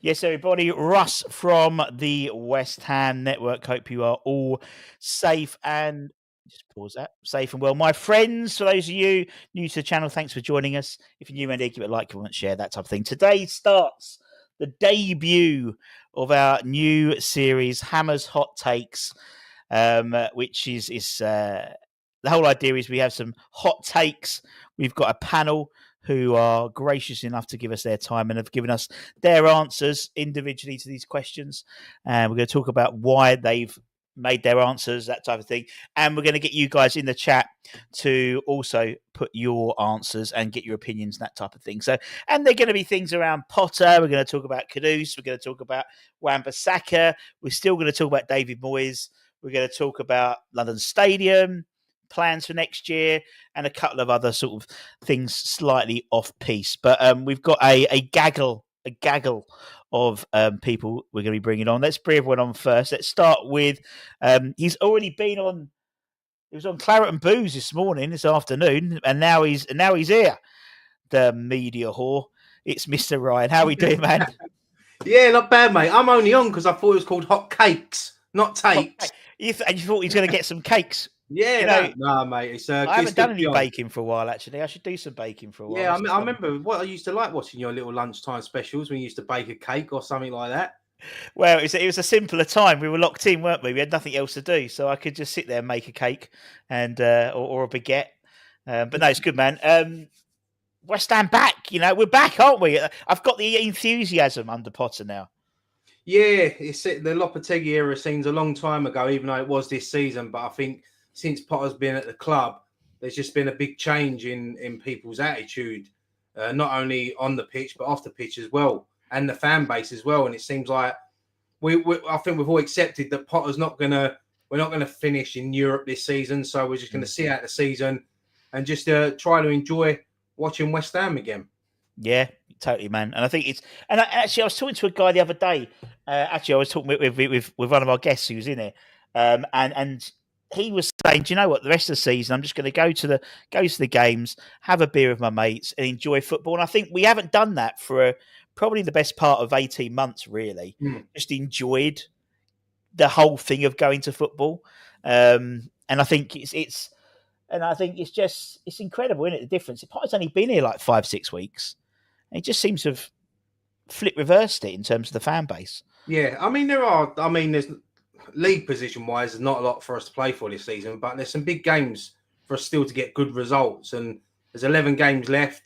Yes, everybody, Russ from the West Ham Network. Hope you are all safe and just pause that. Safe and well. My friends, for those of you new to the channel, thanks for joining us. If you're new, and give it a like, comment, share, that type of thing. Today starts the debut of our new series, Hammer's Hot Takes, which is the whole idea is we have some hot takes. We've got a panel who are gracious enough to give us their time and have given us their answers individually to these questions. And we're going to talk about why they've made their answers, that type of thing. And we're going to get you guys in the chat to also put your answers and get your opinions, that type of thing. So, and they're going to be things around Potter. We're going to talk about Kudus. We're going to talk about Wan-Bissaka. We're still going to talk about David Moyes. We're going to talk about London Stadium, plans for next year, and a couple of other sort of things slightly off piece. But we've got a gaggle of people we're going to be bringing on. Let's bring everyone on first. Let's start with he's already been on. He was on Claret and Booze this afternoon, and now he's here. The media whore. It's Mr. Ryan. How are we doing, man? Yeah, not bad, mate. I'm only on because I thought it was called Hot Cakes, not Takes. You thought he was going to get some cakes? Yeah, no, mate. It's I haven't done any baking for a while, actually. I should do some baking for a while. Yeah, I remember what I used to like watching your little lunchtime specials when you used to bake a cake or something like that. Well, it was a simpler time. We were locked in, weren't we? We had nothing else to do, so I could just sit there and make a cake and or a baguette. But no, it's good, man. West Ham back. We're back, aren't we? I've got the enthusiasm under Potter now. Yeah, it's the Lopetegui era seems a long time ago, even though it was this season. But I think since Potter's been at the club, there's just been a big change in people's attitude, not only on the pitch but off the pitch as well, and the fan base as well. And it seems like I think we've all accepted that Potter's we're not gonna finish in Europe this season, so we're just gonna see out the season and just try to enjoy watching West Ham again. Yeah, totally, man. And I think I was talking to a guy the other day. I was talking with one of our guests who was in it, and he was saying, "Do you know what? The rest of the season, I'm just going to go to the games, have a beer with my mates, and enjoy football." And I think we haven't done that for probably the best part of 18 months. Really, just enjoyed the whole thing of going to football, and I think it's incredible, isn't it? The difference. Potter's only been here like 5-6 weeks. It just seems to have reversed it in terms of the fan base. Yeah, there's league position wise, there's not a lot for us to play for this season, but there's some big games for us still to get good results. And there's 11 games left.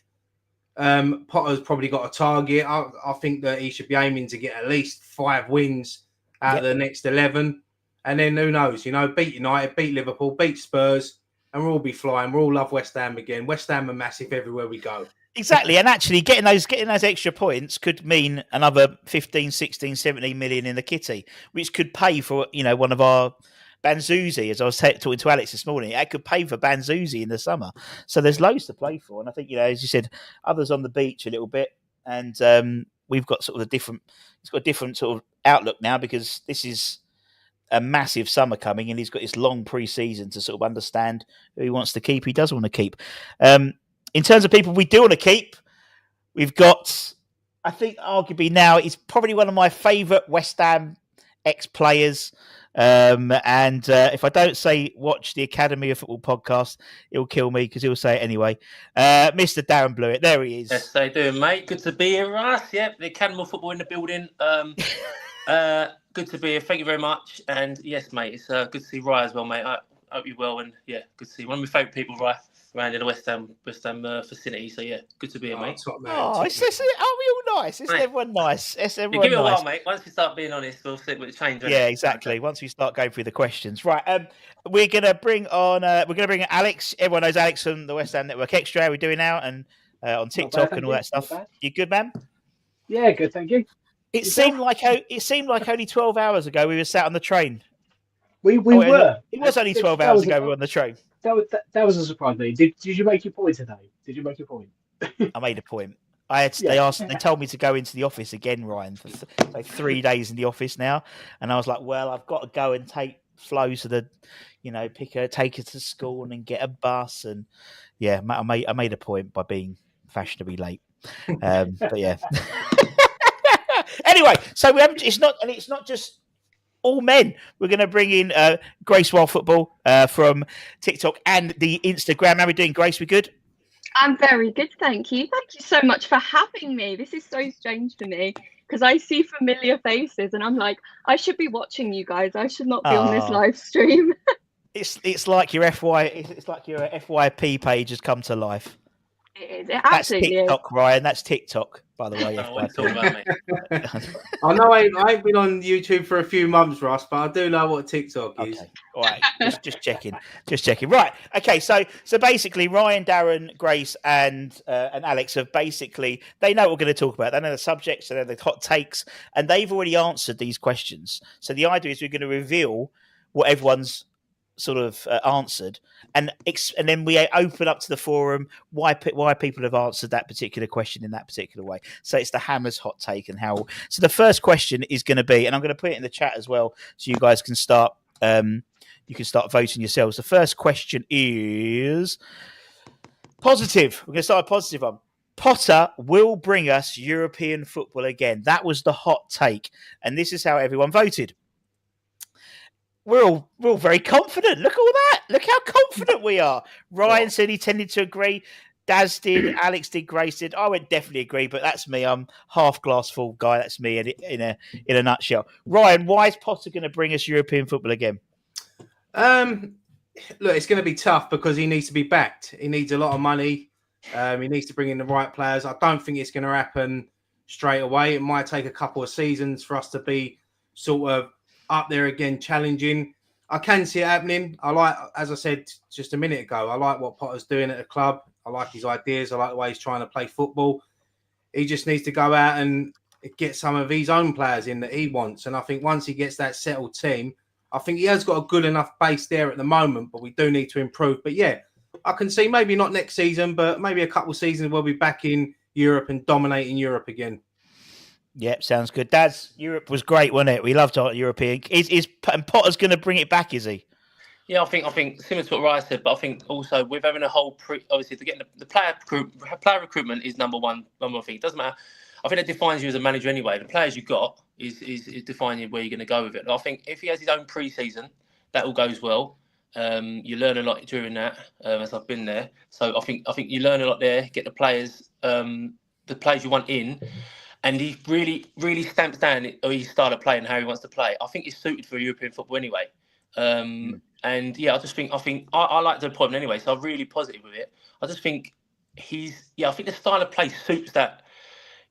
Potter's probably got a target. I think that he should be aiming to get at least 5 wins out of the next 11. And then who knows, beat United, beat Liverpool, beat Spurs, and we'll all be flying. We'll all love West Ham again. West Ham are massive everywhere we go. Exactly, and actually getting those extra points could mean another 15, 16, 17 million in the kitty, which could pay for one of our Banzuzi. As I was talking to Alex this morning, it could pay for Banzuzi in the summer. So there's loads to play for, and I think as you said, others on the beach a little bit, and we've got sort of It's got a different sort of outlook now because this is a massive summer coming, and he's got this long pre-season to sort of understand who he wants to keep, who he doesn't want to keep. In terms of people we do want to keep, we've got, I think arguably now, he's probably one of my favourite West Ham ex-players. And if I don't say watch the Academy of Football podcast, he'll kill me because he'll say it anyway. Mr. Darren Blewett, there he is. Yes, how you doing, mate? Good to be here, Russ. Yep, the Academy of Football in the building. Good to be here. Thank you very much. And yes, mate, it's good to see Rye as well, mate. I hope you're well. And yeah, good to see one of my favourite people, Rye, around in the West Ham vicinity. So yeah, good to be here, mate. Are we all nice? Isn't everyone nice? Give it a while, mate. Once we start being honest, we'll see what the change. Yeah, exactly. Once we start going through the questions, right? We're gonna bring on. Alex. Everyone knows Alex from the West Ham Network Extra. How are we doing now? And on TikTok and all that stuff. You good, man? Yeah, good. Thank you. It seemed like only 12 hours ago we were sat on the train. We were. It was only 12 hours ago we were on the train. That was a surprise. Did you make your point today? Did you make your point? I made a point. They told me to go into the office again, Ryan, for 3 days in the office now, and I was like, well, I've got to go and take Flo to the, take her to school and then get a bus, and I made a point by being fashionably late. But yeah. Anyway, so it's not just all men. We're going to bring in Grace Wild Football from TikTok and the Instagram. How are we doing, Grace? We good? I'm very good, thank you. Thank you so much for having me. This is so strange for me because I see familiar faces and I'm like, I should be watching you guys. I should not be on this live stream. It's like your FYP page has come to life. It is. It absolutely That's TikTok, is. Ryan. That's TikTok, by the way. I know I ain't been on YouTube for a few months, Ross, but I do know what TikTok is. Okay. All right. just checking. Right. Okay. So basically, Ryan, Darren, Grace, and Alex have they know what we're going to talk about. They know the subjects, they know the hot takes, and they've already answered these questions. So the idea is we're going to reveal what everyone's sort of answered, and then we open up to the forum why people have answered that particular question in that particular way. So it's the Hammers hot take and how. So the first question is going to be, and I'm going to put it in the chat as well, so you guys can start. You can start voting yourselves. The first question is positive. We're going to start with a positive one. Potter will bring us European football again. That was the hot take, and this is how everyone voted. We're all very confident. Look at all that. Look how confident we are. Ryan said he tended to agree. Daz did. Alex did. Grace did. I would definitely agree, but that's me. I'm half glass full guy. That's me in a nutshell. Ryan, why is Potter going to bring us European football again? Look, it's going to be tough because he needs to be backed. He needs a lot of money. He needs to bring in the right players. I don't think it's going to happen straight away. It might take a couple of seasons for us to be sort of up there again, challenging. I can see it happening. I like, as I said just a minute ago, I like what Potter's doing at the club. I like his ideas. I like the way he's trying to play football. He just needs to go out and get some of his own players in that he wants. And I think once he gets that settled team, I think he has got a good enough base there at the moment, but we do need to improve. But yeah, I can see maybe not next season, but maybe a couple of seasons we'll be back in Europe and dominating Europe again. Yep, sounds good. Dad's Europe was great, wasn't it? We loved our European. And Potter's going to bring it back, is he? Yeah, I think similar to what Ryan said, but I think also with having a whole obviously to get the player recruitment is number one thing. It doesn't matter. I think that defines you as a manager anyway. The players you got is defining where you're going to go with it. I think if he has his own pre-season, that all goes well. You learn a lot during that, as I've been there. So I think you learn a lot there. Get the players you want in. And he really stamps down his style of play and how he wants to play. I think he's suited for European football anyway. And yeah, I like the appointment anyway. So I'm really positive with it. I just think I think the style of play suits that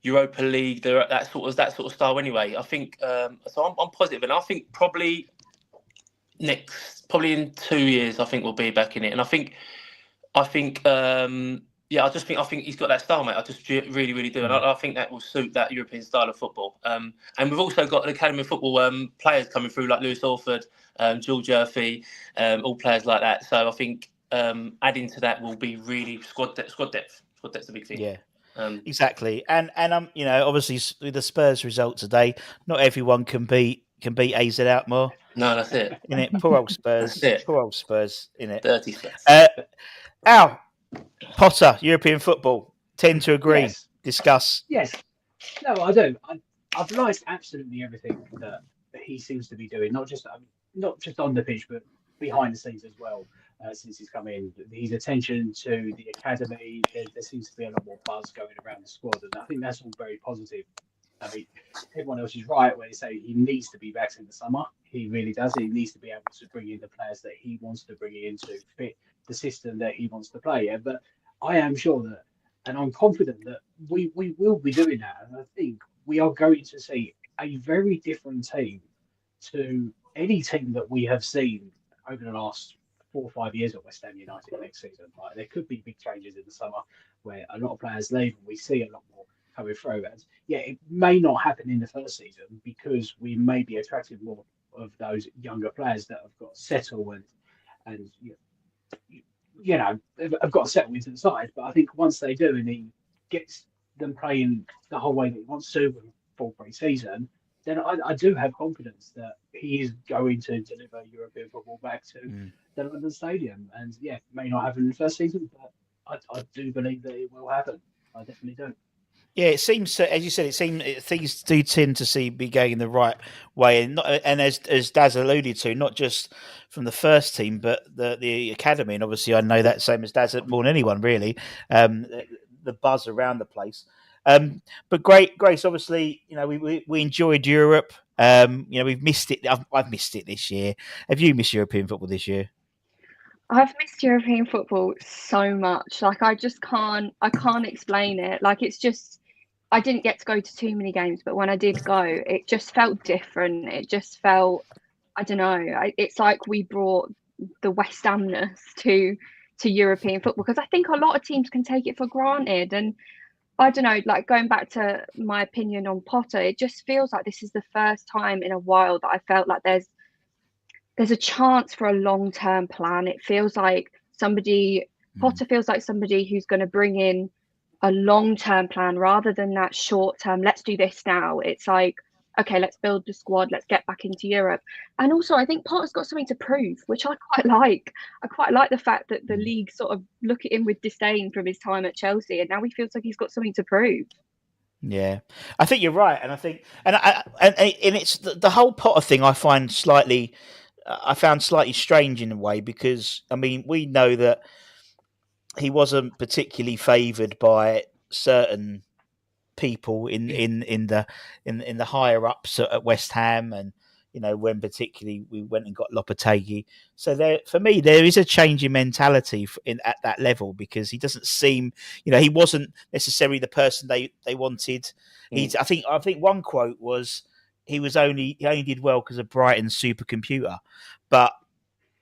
Europa League, that sort of style anyway. I think so. I'm positive, and I think probably in 2 years, I think we'll be back in it. And I think he's got that style, mate. I just really do. And I think that will suit that European style of football. And we've also got an academy of football players coming through, like Lewis Orford, George Murphy, all players like that. So I think adding to that will be really squad depth. Squad depth's a big thing. Yeah. Exactly. And obviously with the Spurs result today, not everyone can beat AZ Alkmaar. No, that's it. Innit? Poor old Spurs. That's it. Poor old Spurs, innit? Dirty Spurs. Al, Potter, European football. Tend to agree. Yes. Discuss. Yes. No, I do. I've liked absolutely everything that he seems to be doing, not just on the pitch, but behind the scenes as well. Since he's come in, his attention to the academy, there seems to be a lot more buzz going around the squad, and I think that's all very positive. I mean, everyone else is right when they say he needs to be back in the summer. He really does. He needs to be able to bring in the players that he wants to bring in to fit the system that he wants to play. Yeah, but I am sure that, and I'm confident that we will be doing that. And I think we are going to see a very different team to any team that we have seen over the last 4 or 5 years at West Ham United next season. Like, there could be big changes in the summer where a lot of players leave and we see a lot more coming through. And yeah, it may not happen in the first season because we may be attracting more of those younger players that have got settled and have got settled into the side. But I think once they do and he gets them playing the whole way that he wants to with full pre-season, then I do have confidence that he is going to deliver European football back to the London Stadium. And yeah, may not happen in the first season, but I do believe that it will happen. I definitely do. Yeah, it seems, as you said, things do tend to be going in the right way, and as Daz alluded to, not just from the first team, but the academy. And obviously, I know that same as Daz more than anyone, really. The buzz around the place. But Grace, obviously, we enjoyed Europe. We've missed it. I've missed it this year. Have you missed European football this year? I've missed European football so much. Like I can't explain it. Like it's just, I didn't get to go to too many games, but when I did go, it just felt different. It just felt, I don't know. It's like we brought the West Hamness to European football, because I think a lot of teams can take it for granted. And I don't know, like going back to my opinion on Potter, it just feels like this is the first time in a while that I felt like there's a chance for a long-term plan. It feels like Potter feels like somebody who's going to bring in a long-term plan rather than that short-term, let's do this now. It's like, okay, let's build the squad, let's get back into Europe. And also, I think Potter's got something to prove, which I quite like. I quite like the fact that the league sort of look at him with disdain from his time at Chelsea, and now he feels like he's got something to prove. Yeah, I think you're right, and I think, and it's the whole Potter thing. I found slightly strange in a way, because I mean, we know that he wasn't particularly favoured by certain people in the higher ups at West Ham, and when particularly we went and got Lopetegui. So for me, there is a change in mentality at that level, because he doesn't seem, he wasn't necessarily the person they wanted. I think one quote was he only did well because of Brighton's supercomputer, but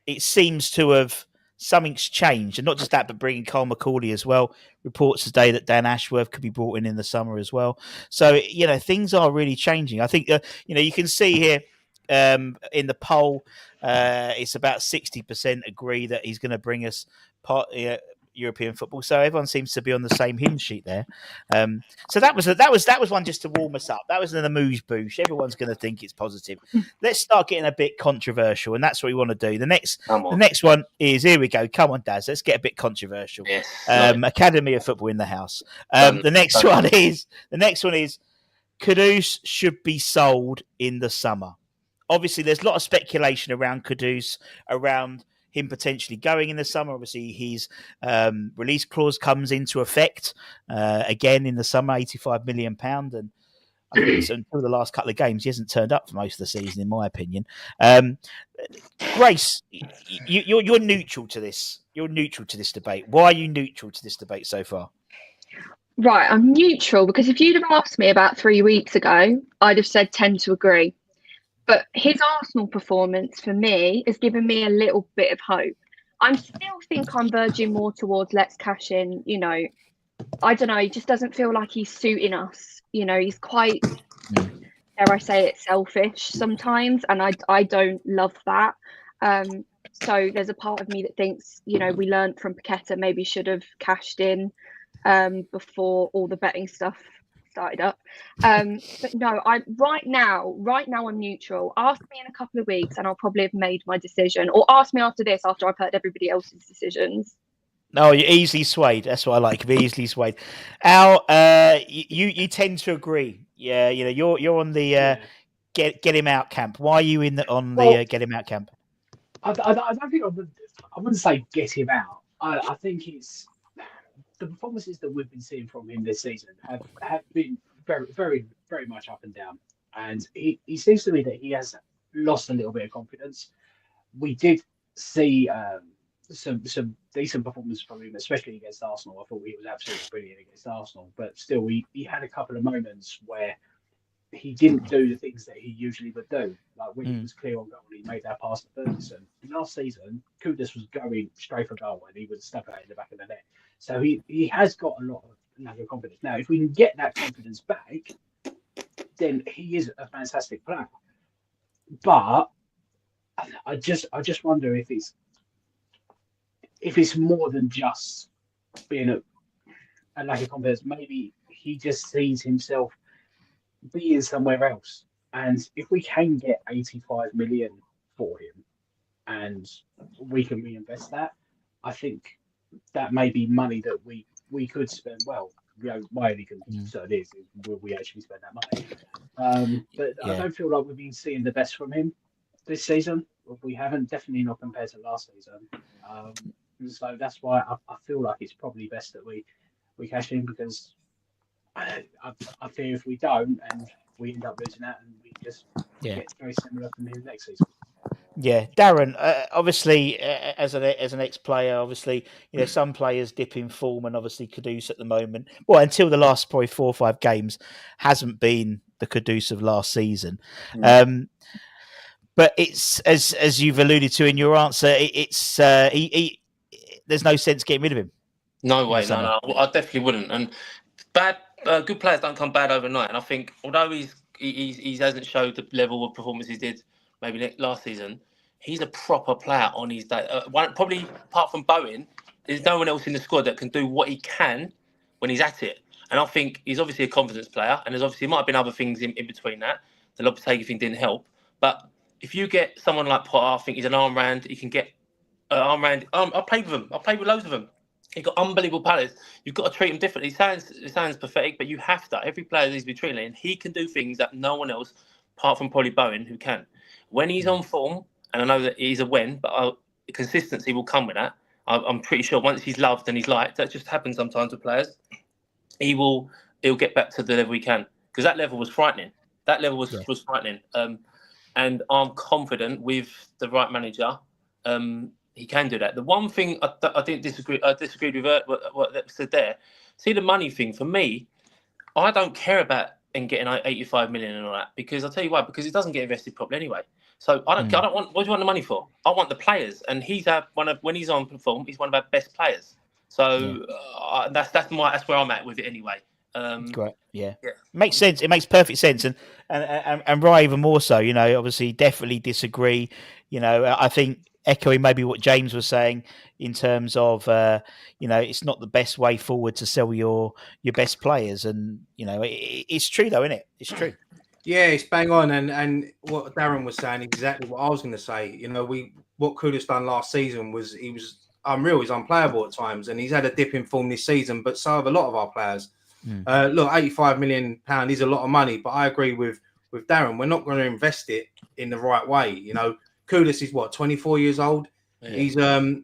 it seems to have. Something's changed, and not just that, but bringing Cole McCauley as well. Reports today that Dan Ashworth could be brought in the summer as well. So things are really changing. I think you can see here in the poll, it's about 60% agree that he's going to bring us European football. So everyone seems to be on the same hymn sheet there. So that was one just to warm us up. That was an amuse bouche. Everyone's going to think it's positive. Let's start getting a bit controversial, and that's what we want to do. The next one is, here we go. Come on, Daz. Let's get a bit controversial. Yes, Academy of Football in the house. The next one is Kudus should be sold in the summer. Obviously, there's a lot of speculation around Kudus, around him potentially going in the summer. Obviously, his release clause comes into effect again in the summer, £85 million. And I think it's until the last couple of games, he hasn't turned up for most of the season, in my opinion. Grace, you're neutral to this. You're neutral to this debate. Why are you neutral to this debate so far? Right, I'm neutral because if you'd have asked me about 3 weeks ago, I'd have said tend to agree. But his Arsenal performance, for me, has given me a little bit of hope. I still think I'm verging more towards let's cash in. I don't know. He just doesn't feel like he's suiting us. He's quite, dare I say it, selfish sometimes. And I don't love that. So there's a part of me that thinks, we learned from Paqueta, maybe should have cashed in before all the betting stuff started up. But no, right now I'm neutral. Ask me in a couple of weeks and I'll probably have made my decision, or ask me after this, after I've heard everybody else's decisions. No, you're easily swayed. That's what I like. Be easily swayed. Al, you tend to agree. Yeah, you're on the get him out camp. Why are you on the get him out camp? I don't think I wouldn't say get him out. I think it's the performances that we've been seeing from him this season have been very, very, very much up and down. And he seems to me that he has lost a little bit of confidence. We did see some decent performance from him, especially against Arsenal. I thought he was absolutely brilliant against Arsenal. But still, he had a couple of moments where he didn't do the things that he usually would do. Like when he was clear on goal, he made that pass to Ferguson. Last season, Kudus was going straight for goal and he would step out in the back of the net. So he has got a lot of lack of confidence. Now, if we can get that confidence back, then he is a fantastic player. But I just wonder if it's more than just being a lack of confidence. Maybe he just sees himself being somewhere else. And if we can get 85 million for him and we can reinvest that, I think that may be money that we could spend. Well, my only concern is will we actually spend that money? But I don't feel like we've been seeing the best from him this season. We haven't, definitely not compared to last season. So that's why I feel like it's probably best that we cash in, because I fear if we don't and we end up losing that and we just get very similar from him next season. Yeah, Darren. Obviously, as an ex-player, obviously, some players dip in form, and obviously Kudus at the moment, well, until the last probably 4 or 5 games, hasn't been the Kudus of last season. But it's as you've alluded to in your answer, it's there's no sense getting rid of him. No way, no. I definitely wouldn't. And good players don't come bad overnight. And I think although he hasn't showed the level of performance he did maybe last season, he's a proper player on his day. Probably apart from Bowen, there's no one else in the squad that can do what he can when he's at it. And I think he's obviously a confidence player, and there's obviously might have been other things in between that. The Lopetegui thing didn't help, but if you get someone like Potter, I think he's an arm round. He can get arm round. I played with him. I played with loads of them. He's got unbelievable palace. You've got to treat him differently. It sounds pathetic, but you have to. Every player needs to be treated, and he can do things that no one else, apart from probably Bowen, who can. When he's on form, and I know that he's a when, but consistency will come with that. I'm pretty sure once he's loved and he's liked, that just happens sometimes with players. He'll get back to the level he can, because that level was frightening. That level was frightening. And I'm confident with the right manager, he can do that. The one thing I didn't disagree. I disagreed with what that said there. See, the money thing for me, I don't care about getting 85 million and all that, because I'll tell you why. Because it doesn't get invested properly anyway. So I don't want. What do you want the money for? I want the players, and he's when he's on perform, he's one of our best players. So that's where I'm at with it anyway. Great, yeah, makes sense. It makes perfect sense, and Rye even more so. Obviously, definitely disagree. I think echoing maybe what James was saying in terms of it's not the best way forward to sell your best players, and it's true though, isn't it? It's true. Yeah, it's bang on, and what Darren was saying, exactly what I was going to say. What Kudus done last season was he was unreal. He's unplayable at times, and he's had a dip in form this season. But so have a lot of our players. Look, £85 million is a lot of money, but I agree with Darren. We're not going to invest it in the right way. Kudus is 24 years old. Yeah.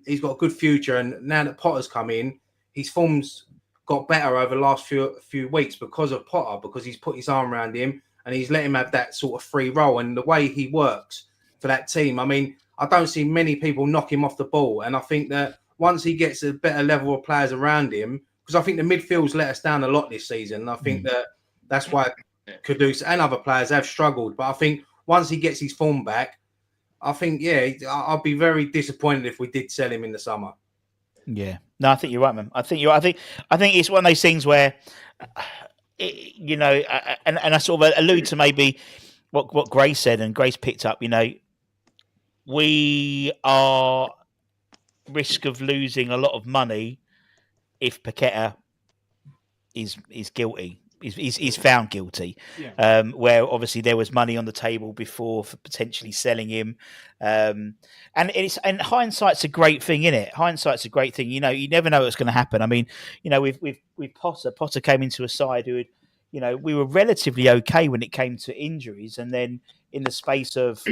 He's got a good future, and now that Potter's come in, his form's got better over the last few weeks because of Potter, because he's put his arm around him and he's let him have that sort of free role. And the way he works for that team, I mean, I don't see many people knock him off the ball, and I think that once he gets a better level of players around him, because I think the midfield's let us down a lot this season. And I think that's why Kudus and other players have struggled. But I think once he gets his form back, I think, I'll be very disappointed if we did sell him in the summer. Yeah. No, I think you're right, man. I think it's one of those things where, and I sort of allude to maybe what Grace said, and Grace picked up, we are risk of losing a lot of money if Paqueta is guilty, is found guilty. Where obviously there was money on the table before for potentially selling him, and hindsight's a great thing, isn't it? Hindsight's a great thing. You never know what's going to happen. I mean, with Potter came into a side who had, we were relatively okay when it came to injuries, and then in the space of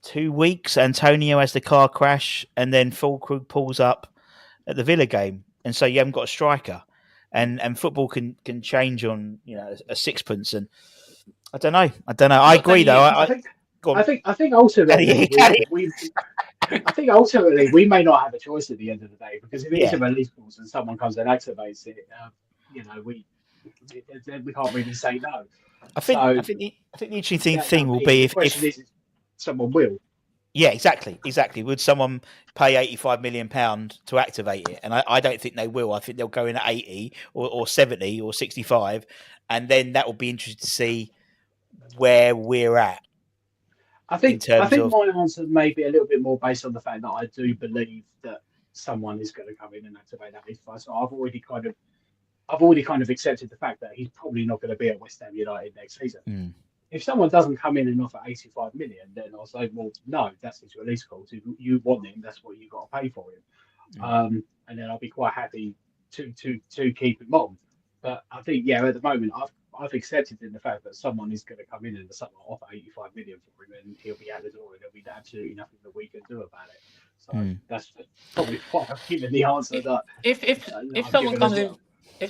2 weeks, Antonio has the car crash, and then Fulkrug pulls up at the Villa game. And so you haven't got a striker, and football can change on a sixpence. And I don't know. I agree though. I think ultimately we may not have a choice at the end of the day, because if it is a release clause and someone comes and activates it, we can't really say no. I think the interesting thing will be if someone will. Yeah, exactly. Would someone pay £85 million to activate it? And I don't think they will. I think they'll go in at 80 or 70 or 65, and then that will be interesting to see where we're at. I think my answer may be a little bit more based on the fact that I do believe that someone is going to come in and activate that 85. So I've already kind of I've already kind of accepted the fact that he's probably not going to be at West Ham United next season. Mm. If someone doesn't come in and offer 85 million, then I'll say, well, no, that's his release clause. If you want him, that's what you've got to pay for him. Mm. And then I'll be quite happy to keep him on. But I think, at the moment, I've accepted in the fact that someone is going to come in and someone offer 85 million for him, and he'll be out the door, and there'll be absolutely nothing that we can do about it. So that's probably what I've given the answer. That If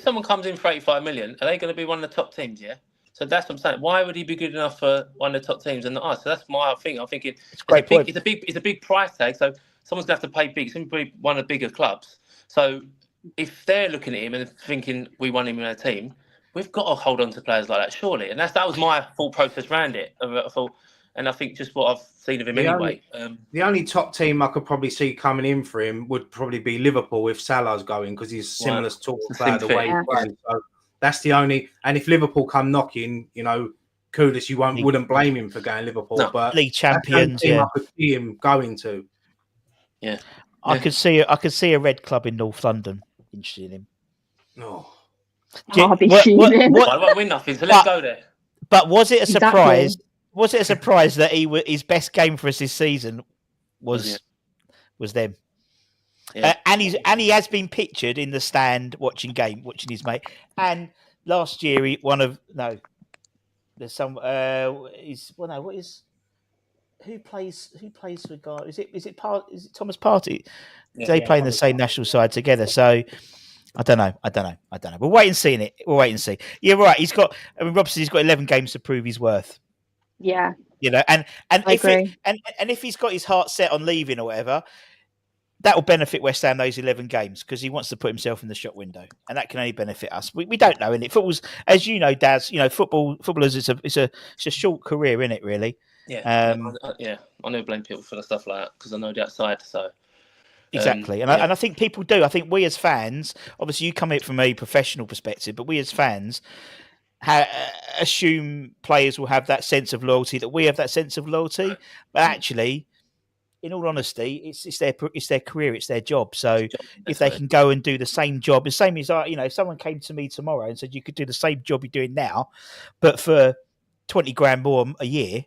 someone comes in for 85 million, are they going to be one of the top teams? Yeah. So that's what I'm saying. Why would he be good enough for one of the top teams and not us? So that's my thing. I'm thinking it's a big price tag. So someone's going to have to pay big. It's going to be one of the bigger clubs. So if they're looking at him and thinking we want him in our team, we've got to hold on to players like that, surely. And that was my thought process around it. And I think just what I've seen of him anyway. The only top team I could probably see coming in for him would probably be Liverpool if Salah's going, because he's similar sort of player the way he plays. So that's the only. And if Liverpool come knocking, Kudus, you wouldn't blame him for going Liverpool. No. But League champions, I could see him going to. Yeah. I could see a red club in North London interested in him. No. I'll be fuming. I won't win nothing, so let's go there. But was it a surprise? Exactly. Was it a surprise that his best game for us this season was them? Yeah. And he has been pictured in the stand watching his mate. And last year who plays for God? Is it Thomas Partey? They play in the same national side together. So I don't know. We'll wait and see it. We'll wait and see. You're right. Robson's got 11 games to prove his worth. Yeah. And if he's got his heart set on leaving or whatever, that will benefit West Ham those 11 games, because he wants to put himself in the shop window, and that can only benefit us. We don't know, innit? Football's, as you know, Daz. Footballers. It's a short career, innit? Really. Yeah. I never blame people for the stuff like that, because I know the outside. So exactly, and I think people do. I think we as fans, obviously, you come at it from a professional perspective, but we as fans assume players will have that sense of loyalty, that we have that sense of loyalty, but actually, in all honesty, it's their career, it's their job. So if they can go and do the same job, the same as if someone came to me tomorrow and said you could do the same job you're doing now, but for 20 grand more a year,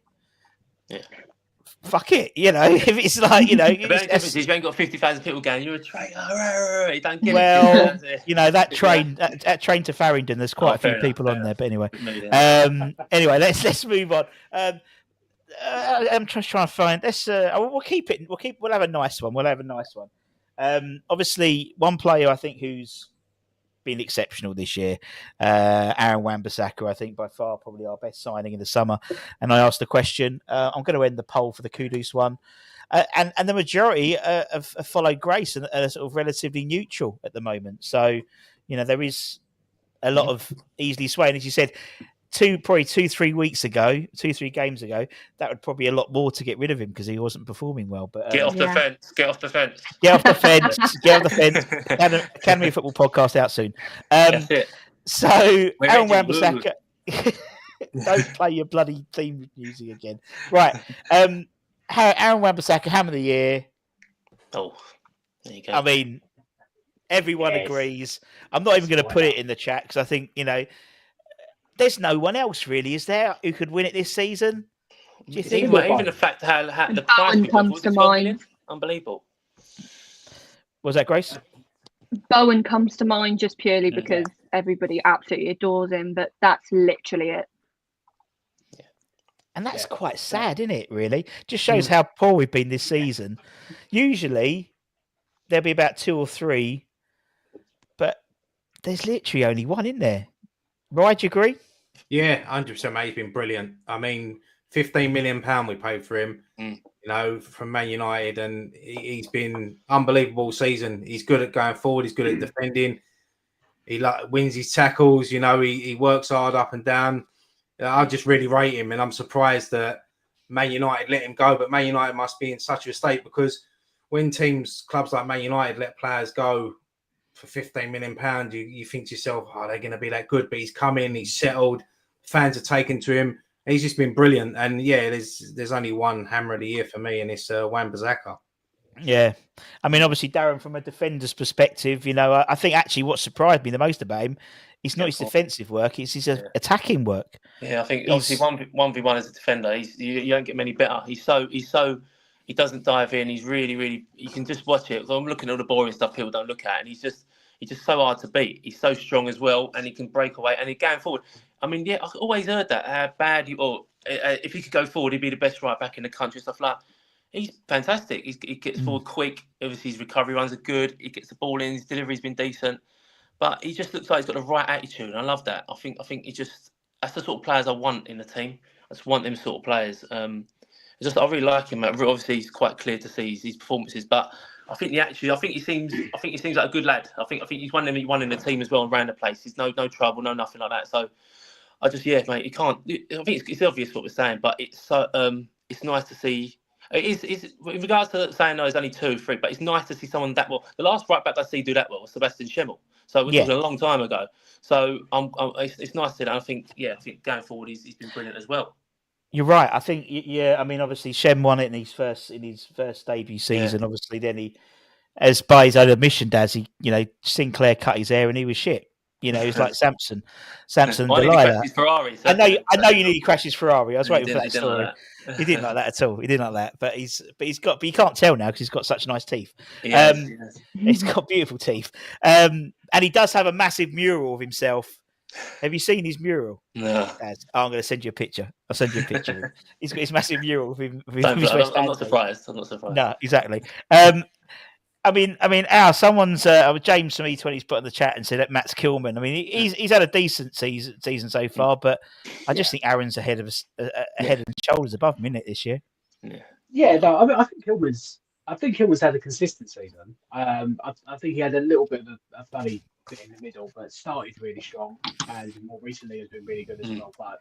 fuck it, if it's like the difference is you ain't got 50,000 people going, you're a traitor. You don't get it. That train to Farringdon, there's quite a few people on there. But anyway, let's move on. I'm just trying to find. We'll have a nice one. Obviously, one player I think who's been exceptional this year, Aaron Wan-Bissaka, I think by far probably our best signing in the summer. And I asked the question. I'm going to end the poll for the Kudus one, and the majority have followed Grace and are sort of relatively neutral at the moment. So there is a lot of easily swaying, as you said. 3 games ago, that would probably a lot more to get rid of him because he wasn't performing well. But get off the fence. Get off the fence. Academy Football Podcast out soon. That's it. So Aaron Wan-Bissaka, don't play your bloody theme music again. Right. Aaron Wan-Bissaka, Ham of the Year. Oh, there you go. I mean, everyone agrees. I'm not even going to put it in the chat because I think there's no one else really, is there, who could win it this season? Do you think? Even the fact how the price comes to mind. Unbelievable. Was that Grace? Bowen comes to mind just purely because everybody absolutely adores him, but that's literally it. Yeah. And that's quite sad, isn't it, really? Just shows how poor we've been this season. Usually, there'll be about 2 or 3, but there's literally only one in there. Right, do you agree? Yeah, 100%, mate. He's been brilliant. I mean, £15 million we paid for him, from Man United, and he's been unbelievable season. He's good at going forward. He's good at defending. He wins his tackles. He works hard up and down. I just really rate him, and I'm surprised that Man United let him go. But Man United must be in such a state, because when clubs like Man United let players go for £15 million, you think to yourself, they're going to be that good? But he's come in, he's settled, fans are taken to him. He's just been brilliant. And there's only one Hammer of the Year for me, and it's Wan-Bissaka. Yeah. I mean, obviously, Darren, from a defender's perspective, I think actually what surprised me the most about him is not his defensive work, it's his attacking work. Yeah, I think obviously 1v1 as a defender, you don't get many better. He doesn't dive in. He's really, you can just watch it. I'm looking at all the boring stuff people don't look at, and he's just so hard to beat. He's so strong as well, and he can break away. And going forward, I mean, yeah, I've always heard that how bad if he could go forward, he'd be the best right back in the country. Stuff like that. He's fantastic. He gets forward quick. Obviously, his recovery runs are good. He gets the ball in. His delivery's been decent, but he just looks like he's got the right attitude. And I love that. I think that's the sort of players I want in the team. I just want them sort of players. I really like him. Obviously, he's quite clear to see his performances, but I think the attitude. I think he seems like a good lad. I think he's one in the team as well and around the place. He's no trouble, no nothing like that. So I just mate. You can't. I think it's obvious what we're saying, but it's nice to see. It is in regards to saying no, there's only 2, 3, but it's nice to see someone that well. The last right back I see do that well was Sebastian Schemmel. So which was a long time ago. So it's nice to see that. I think going forward he's been brilliant as well. You're right. I think I mean, obviously Shem won it in his first debut season. Yeah. Obviously, then he, as by his own admission, Sinclair cut his hair and he was shit. He was like Samson Delilah. Ferrari, so I know you nearly crashed his Ferrari. I was waiting for that story. He didn't like that at all. He didn't like that. But you can't tell now because he's got such nice teeth. He's got beautiful teeth. And he does have a massive mural of himself. Have you seen his mural? No. I'm going to send you a picture. I'll send you a picture. He's got his massive mural of him. I'm not surprised. No, exactly. I mean, someone's James from E20's put in the chat and said that Matt's Kilman. I mean, he's had a decent season so far, but I just think Aaron's ahead and shoulders above him, isn't it, this year? Yeah, no, I mean, I think Kilman's had a consistent season. I think he had a little bit of a funny bit in the middle, but started really strong, and more recently has been really good as well. But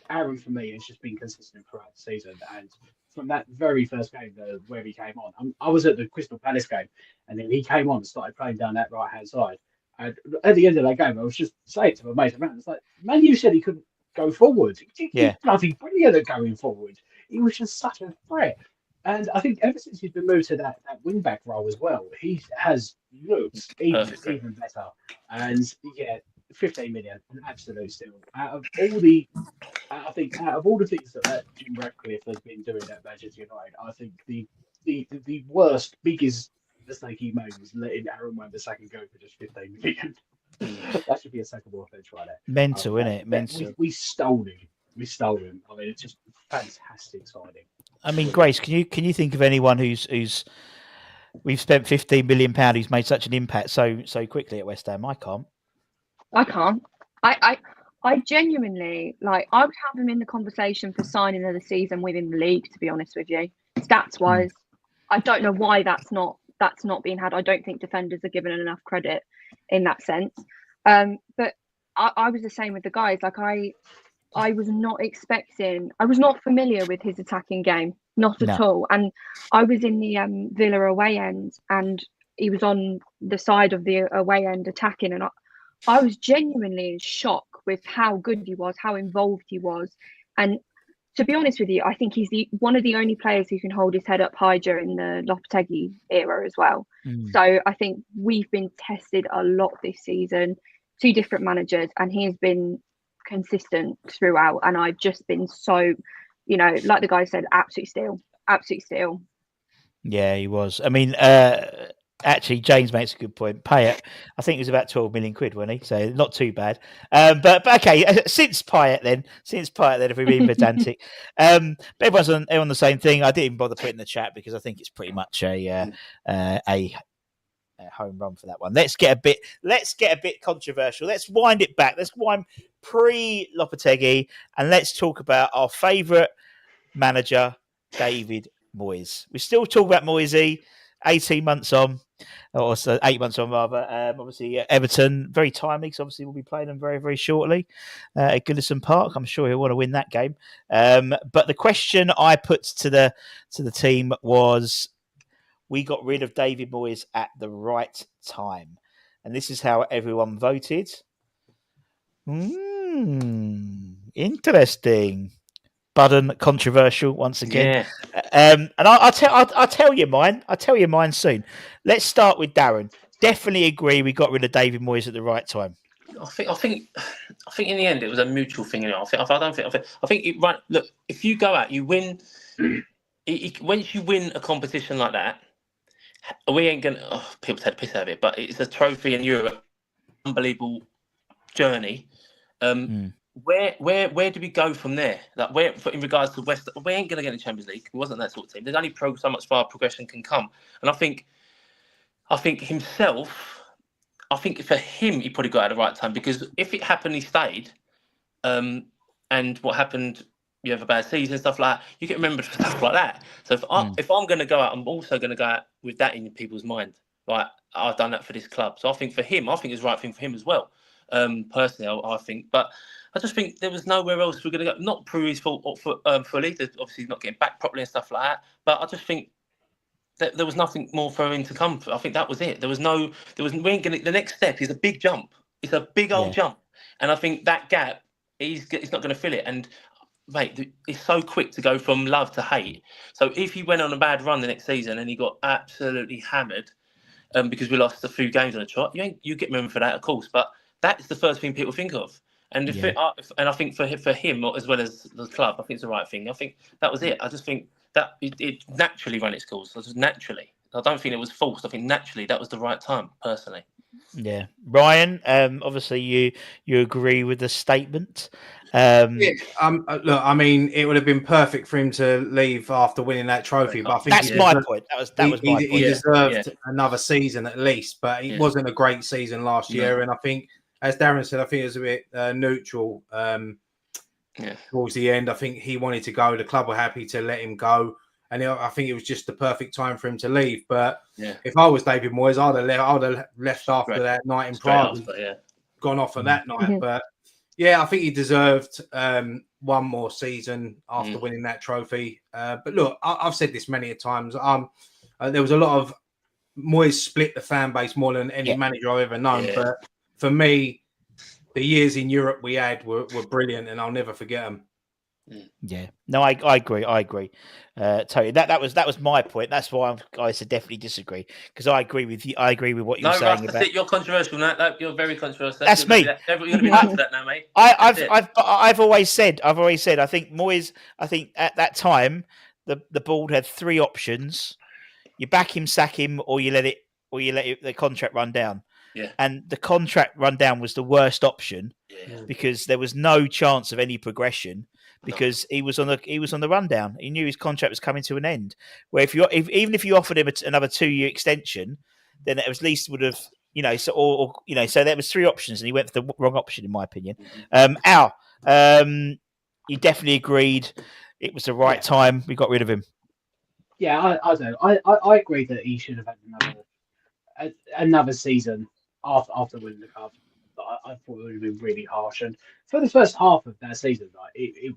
Aaron, for me, has just been consistent throughout the season, and from that very first game where he came on, I was at the Crystal Palace game, and then he came on and started playing down that right-hand side. And at the end of that game, I was just saying to my mate around, it's like, man, you said he couldn't go forward. He's bloody brilliant at going forward. He was just such a threat. And I think ever since he's been moved to that wing-back role as well, he has looked even better. And 15 million, an absolute steal. Out of all the things that Jim Ratcliffe has been doing at Manchester United, I think the worst, biggest mistake he made was letting Aaron Wan-Bissaka go for just 15 million. That should be a sackable offence right there. Mental, isn't it? Mental. We stole him. I mean, it's just fantastic signing. I mean, Grace, can you think of anyone who's we've spent £15 million who's made such an impact so quickly at West Ham? I can't. I genuinely I would have him in the conversation for signing of the season within the league. To be honest with you, stats wise, I don't know why that's not being had. I don't think defenders are given enough credit in that sense. But I was the same with the guys. I was not familiar with his attacking game, not at all. And I was in the Villa away end, and he was on the side of the away end attacking, and I was genuinely in shock with how good he was, how involved he was. And to be honest with you, I think he's one of the only players who can hold his head up high during the Lopetegui era as well. So I think we've been tested a lot this season, 2 different managers, and he has been consistent throughout. And I've just been so, like the guy said, absolute steal. Yeah, he was. I mean, actually, James makes a good point. Payet, I think it was about 12 million quid, wasn't he? So not too bad. But okay, since Payet, then, if we're being pedantic, but everyone's on the same thing. I didn't even bother putting in the chat because I think it's pretty much a home run for that one. Let's get a bit controversial. Let's wind it back. Let's wind pre-Lopetegui, and let's talk about our favourite manager, David Moyes. We still talk about Moyes, 18 months on, or 8 months on rather. Obviously, Everton, very timely because obviously we'll be playing them very, very shortly at Goodison Park. I'm sure he'll want to win that game. But the question I put to the team was, we got rid of David Moyes at the right time. And this is how everyone voted. Interesting. Budden, controversial once again. And I'll tell you mine. I'll tell you mine soon. Let's start with Darren. Definitely agree. We got rid of David Moyes at the right time. I think in the end it was a mutual thing. I think it, right. Look, if you go out, you win. Once you win a competition like that, we ain't gonna. Oh, people take the piss out of it, but it's a trophy in Europe. Unbelievable journey. Where do we go from there? Like where, in regards to West, we ain't gonna get in the Champions League. We wasn't that sort of team. There's only so much far progression can come, and I think himself. I think for him, he probably got at the right time, because if it happened, he stayed, and what happened, you have a bad season, stuff like that, you get remembered for stuff like that. So if I'm going to go out, I'm also going to go out with that in people's mind. Like, I've done that for this club. So I think for him, it's the right thing for him as well. Personally, I think. But I just think there was nowhere else we're going to go. Not through his fault fully. Obviously, not getting back properly and stuff like that. But I just think there was nothing more for him to come for. I think that was it. We ain't gonna. The next step is a big jump. It's a big old jump, and I think that gap, he's not going to fill it. And mate, it's so quick to go from love to hate. So if he went on a bad run the next season and he got absolutely hammered, because we lost a few games on the trot, you get remembered for that, of course. But that's the first thing people think of. And and I think for him as well as the club, I think it's the right thing. I think that was it. I just think that it naturally ran its course. Just naturally. I don't think it was forced. I think naturally that was the right time, personally. Yeah. Ryan, obviously you agree with the statement. Look, I mean, it would have been perfect for him to leave after winning that trophy, but I think that's my point. That was my point. He deserved another season at least, but it wasn't a great season last year, and I think, as Darren said, I think it was a bit neutral towards the end. I think he wanted to go. The club were happy to let him go, and I think it was just the perfect time for him to leave. But if I was David Moyes, I'd have left after that night in Prague, gone off on that night. But I think he deserved one more season after winning that trophy. But look, I've said this many a times. There was a lot of Moyes split the fan base more than any manager I've ever known. But for me, the years in Europe we had were brilliant, and I'll never forget them. Yeah, no, I agree. Totally. That was my point. That's why I said definitely disagree, because I agree with you. I agree with what you're saying. Russ, you're controversial. You're very controversial. That's me. You're going to be right for that now, mate. I've always said. I think Moyes. I think at that time the board had three options: you back him, sack him, or you let the contract run down. Yeah. And the contract rundown was the worst option because there was no chance of any progression, because he was on the rundown. He knew his contract was coming to an end. Where even if you offered him another 2-year extension, then it at least would have, so there was three options and he went for the wrong option, in my opinion. Al, you definitely agreed it was the right time. We got rid of him. Yeah, I don't know. I agree that he should have had another season after winning the cup. But I thought it would have been really harsh. And for the first half of that season, it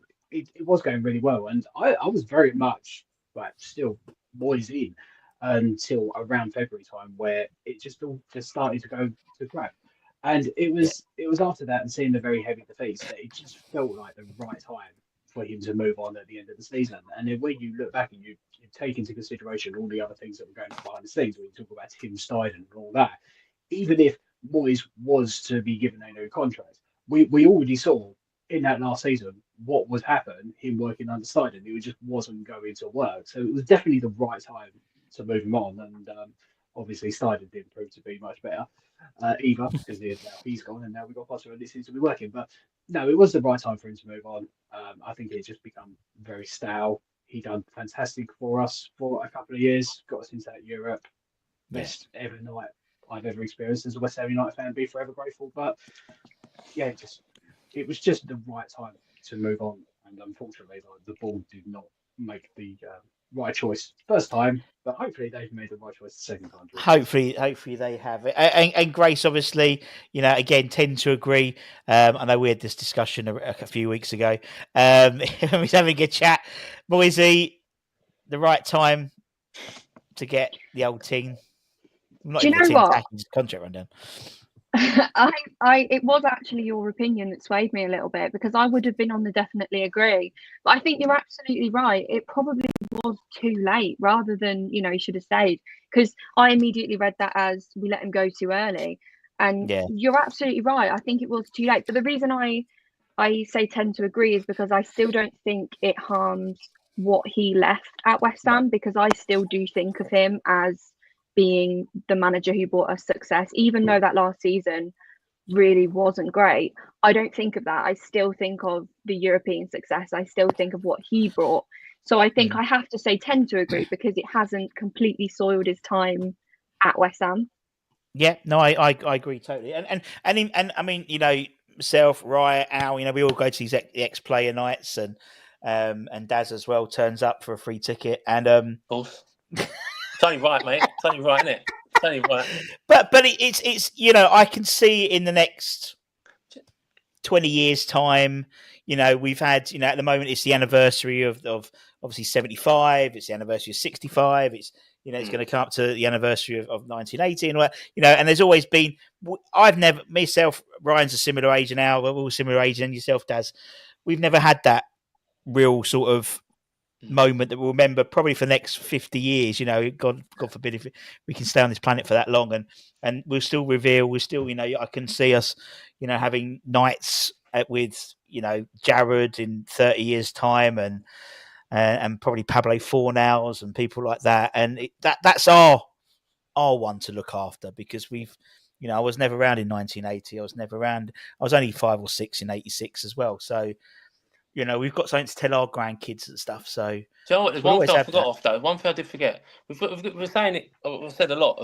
was going really well, and I was very much still Moyes in until around February time, where it just started to go to crap. And it was after that, and seeing the very heavy defeats, that it just felt like the right time for him to move on at the end of the season. And then when you look back and you take into consideration all the other things that were going on behind the scenes, when you talk about Tim Steidten and all that, even if Moyes was to be given a new contract, we already saw in that last season what would happen, him working under Steidten. It just wasn't going to work. So it was definitely the right time to move him on. And obviously Steidten didn't prove to be much better either, because he's gone and now we've got Potter and it seems to be working. But no, it was the right time for him to move on. I think it just become very stale. He done fantastic for us for a couple of years, got us into that Europe. Best ever night I've ever experienced as a West Ham United fan. Be forever grateful. But yeah, it was just the right time to move on. And unfortunately, the board did not make the right choice first time. But hopefully they've made the right choice the second time. Hopefully they have. And Grace, obviously, again, tend to agree. I know we had this discussion a few weeks ago. We was having a chat. Moyes, the right time to get the old team. Do you know what? His contract rundown. It was actually your opinion that swayed me a little bit, because I would have been on the definitely agree. But I think you're absolutely right. It probably was too late, rather than, he should have stayed. Because I immediately read that as we let him go too early. And Yeah. you're absolutely right. I think it was too late. But the reason I say tend to agree is because I still don't think it harms what he left at West Ham, because I still do think of him as being the manager who brought us success, even though that last season really wasn't great. I don't think of that. I still think of the European success. I still think of what he brought. So I think I have to say tend to agree, because it hasn't completely soiled his time at West Ham. Yeah, no, I agree totally. And I mean, myself, Ryan, Al, we all go to these ex-player nights, and Daz as well turns up for a free ticket. And Of course. It's only right, mate. It's only right, isn't it? It's only right. But it's I can see in the next 20 years' time, we've had, at the moment it's the anniversary of obviously 75, it's the anniversary of 65, it's it's going to come up to the anniversary of 1980, and there's always been, I've never, myself, Ryan's a similar age now, we're all similar age, and yourself, Daz, we've never had that real sort of moment that we'll remember probably for the next 50 years. God forbid if we can stay on this planet for that long, and we'll still I can see us having nights with Jared in 30 years time, and probably Pablo Fornals and people like that, and that's our one to look after, because we've I was never around in 1980, I was only 5 or 6 in 86 as well, so we've got something to tell our grandkids and stuff. So, do you know what? There's one thing I forgot off, though. One thing I did forget. We're saying it. We've said a lot,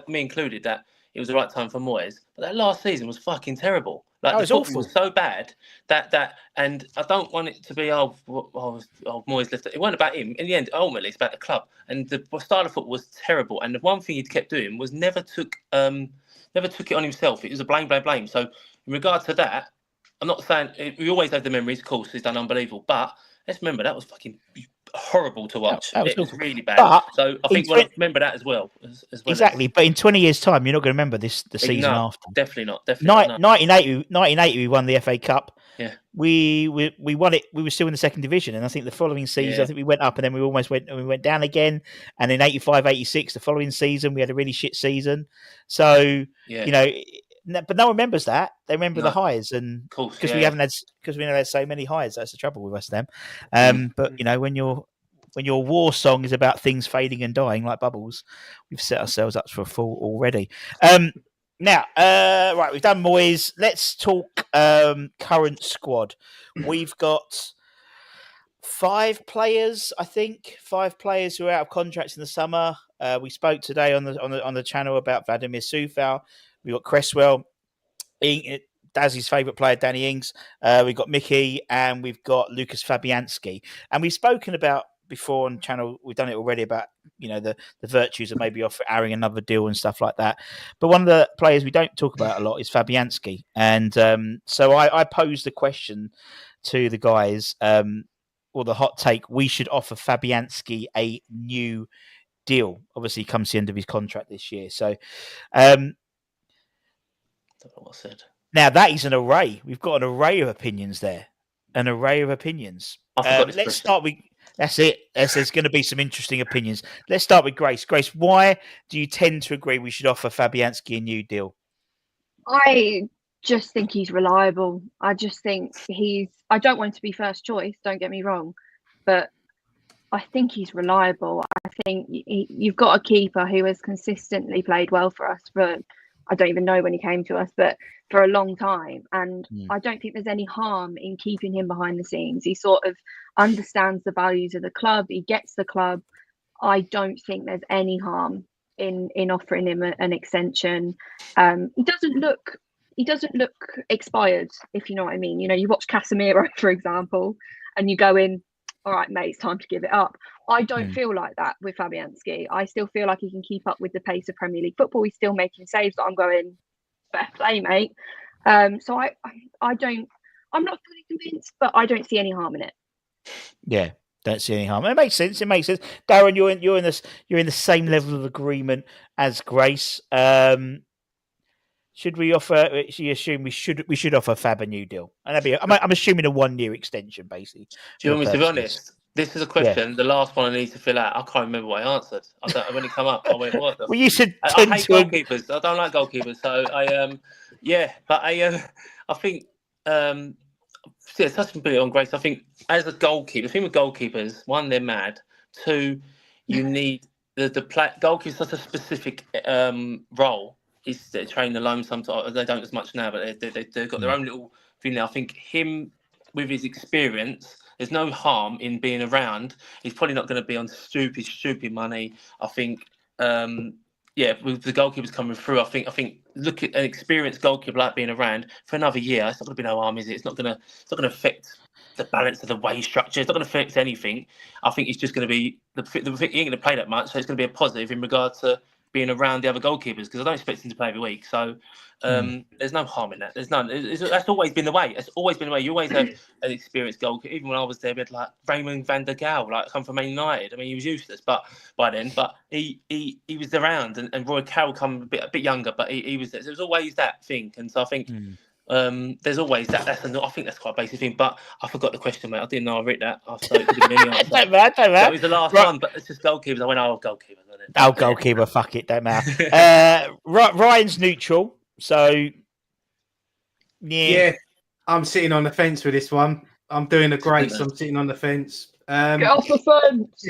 me included, that it was the right time for Moyes. But that last season was fucking terrible. Like, the football was so bad that, and I don't want it to be Moyes left. It wasn't about him. In the end, ultimately, it's about the club. And the style of football was terrible. And the one thing he kept doing was never took it on himself. It was a blame. So, in regard to that, I'm not saying we always have the memories. Of course, he's done unbelievable, but let's remember that was fucking horrible to watch. It was really bad. But so I think we'll remember that as well. Exactly, but in 20 years' time, you're not going to remember the season after. Definitely not. 1980, we won the FA Cup. Yeah, we won it. We were still in the second division, and I think the following season, I think we went up, and then we almost went down again. And in 85, 86, the following season, we had a really shit season. So but no one remembers that. They remember the highs, and because we never had so many highs. That's the trouble with West Ham. But when your war song is about things fading and dying like bubbles, we've set ourselves up for a fall already. Now, right, we've done Moyes. Let's talk current squad. We've got 5 players, I think. 5 players who are out of contracts in the summer. We spoke today on the channel about Vladimir Coufal. We've got Cresswell, Dazzy's favourite player, Danny Ings. We've got Mickey, and we've got Lucas Fabianski. And we've spoken about before on the channel, we've done it already, about the virtues of maybe offering another deal and stuff like that. But one of the players we don't talk about a lot is Fabianski. And so I posed the question to the guys, or the hot take, we should offer Fabianski a new deal. Obviously, he comes to the end of his contract this year. So don't know what I said. Now that is an array. We've got an array of opinions there. An array of opinions. Let's start with. That's it. There's going to be some interesting opinions. Let's start with Grace. Grace, why do you tend to agree we should offer Fabianski a new deal? I just think he's reliable. I just think I don't want him to be first choice, don't get me wrong, but I think he's reliable. I think you've got a keeper who has consistently played well for us for, I don't even know when he came to us, but for a long time. And I don't think there's any harm in keeping him behind the scenes. He sort of understands the values of the club. He gets the club. I don't think there's any harm in offering him an extension. He doesn't look expired, if you know what I mean. You watch Casemiro, for example, and you go in, all right, mate, it's time to give it up. I don't feel like that with Fabianski. I still feel like he can keep up with the pace of Premier League football. He's still making saves that I'm going, fair play, mate. So I'm not fully convinced, but I don't see any harm in it. Yeah, don't see any harm. It makes sense. Darren, you're in the same level of agreement as Grace. Should we offer? She assume we should offer Fab a new deal, and that'd be. I'm assuming a 1-year extension, basically. Do you want me to be purposes. honest? This is a question, the last one I need to fill out. I can't remember what I answered. When it come up, I went, "What?" Well, you said I hate goalkeepers. I don't like goalkeepers. So I think touching a bit on Grace. I think as a goalkeeper, the thing with goalkeepers, one, they're mad. Two, you need goalkeeper is such a specific role. Is they're trained alone sometimes. They don't as much now, but they've got their own little thing there. I think him with his experience, there's no harm in being around. He's probably not going to be on stupid money. I think, with the goalkeepers coming through, I think look at an experienced goalkeeper like being around for another year. It's not going to be no harm, is it? It's not going to affect the balance of the wage structure. It's not going to affect anything. I think it's just going to be he ain't going to play that much, so it's going to be a positive in regard to being around the other goalkeepers, because I don't expect him to play every week. So there's no harm in that. There's none. That's always been the way. It's always been the way. You always have an experienced goalkeeper. Even when I was there, we had like Raymond van der Gaal, come from Man United. I mean, he was useless, but he was around, and Roy Carroll come a bit younger, but he was there. So there's always that thing, and so I think there's always that. I think that's quite a basic thing. But I forgot the question, mate. I didn't know I read that. So it could have been any answer. Don't matter. That was the last one, but it's just goalkeepers. I went, goalkeepers. Oh, goalkeeper, fuck it, don't matter. Ryan's neutral, so yeah, I'm sitting on the fence with this one. I'm doing a Grace. I'm sitting on the fence. Get off the fence.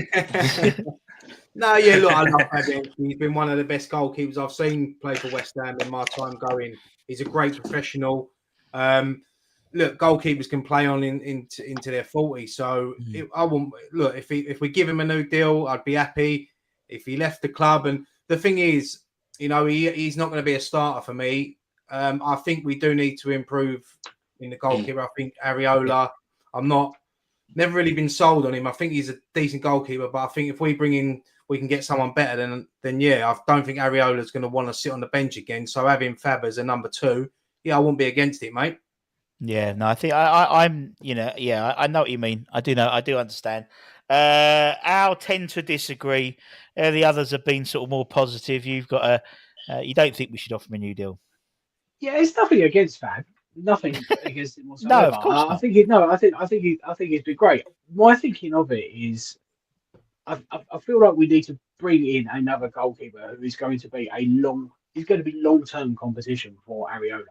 No, yeah, look, I love Fabian. He's been one of the best goalkeepers I've seen play for West Ham in my time going. He's a great professional. Look, goalkeepers can play on into their 40s, so I won't look if we give him a new deal, I'd be happy. If he left the club, and the thing is, he's not going to be a starter for me. I think we do need to improve in the goalkeeper. I think Areola, never really been sold on him. I think he's a decent goalkeeper, but I think if we can get someone better, then yeah, I don't think Areola's going to want to sit on the bench again. So having Fab as a number 2, I wouldn't be against it, mate. Yeah, no, I think I'm, I know what you mean. I do understand. I'll tend to disagree. The others have been sort of more positive. You've got you don't think we should offer him a new deal? Yeah, it's nothing against Fab. Nothing against him whatsoever. No, of course not. I think he's been great. My thinking of it is, I feel like we need to bring in another goalkeeper who is going to be long-term competition for Areola.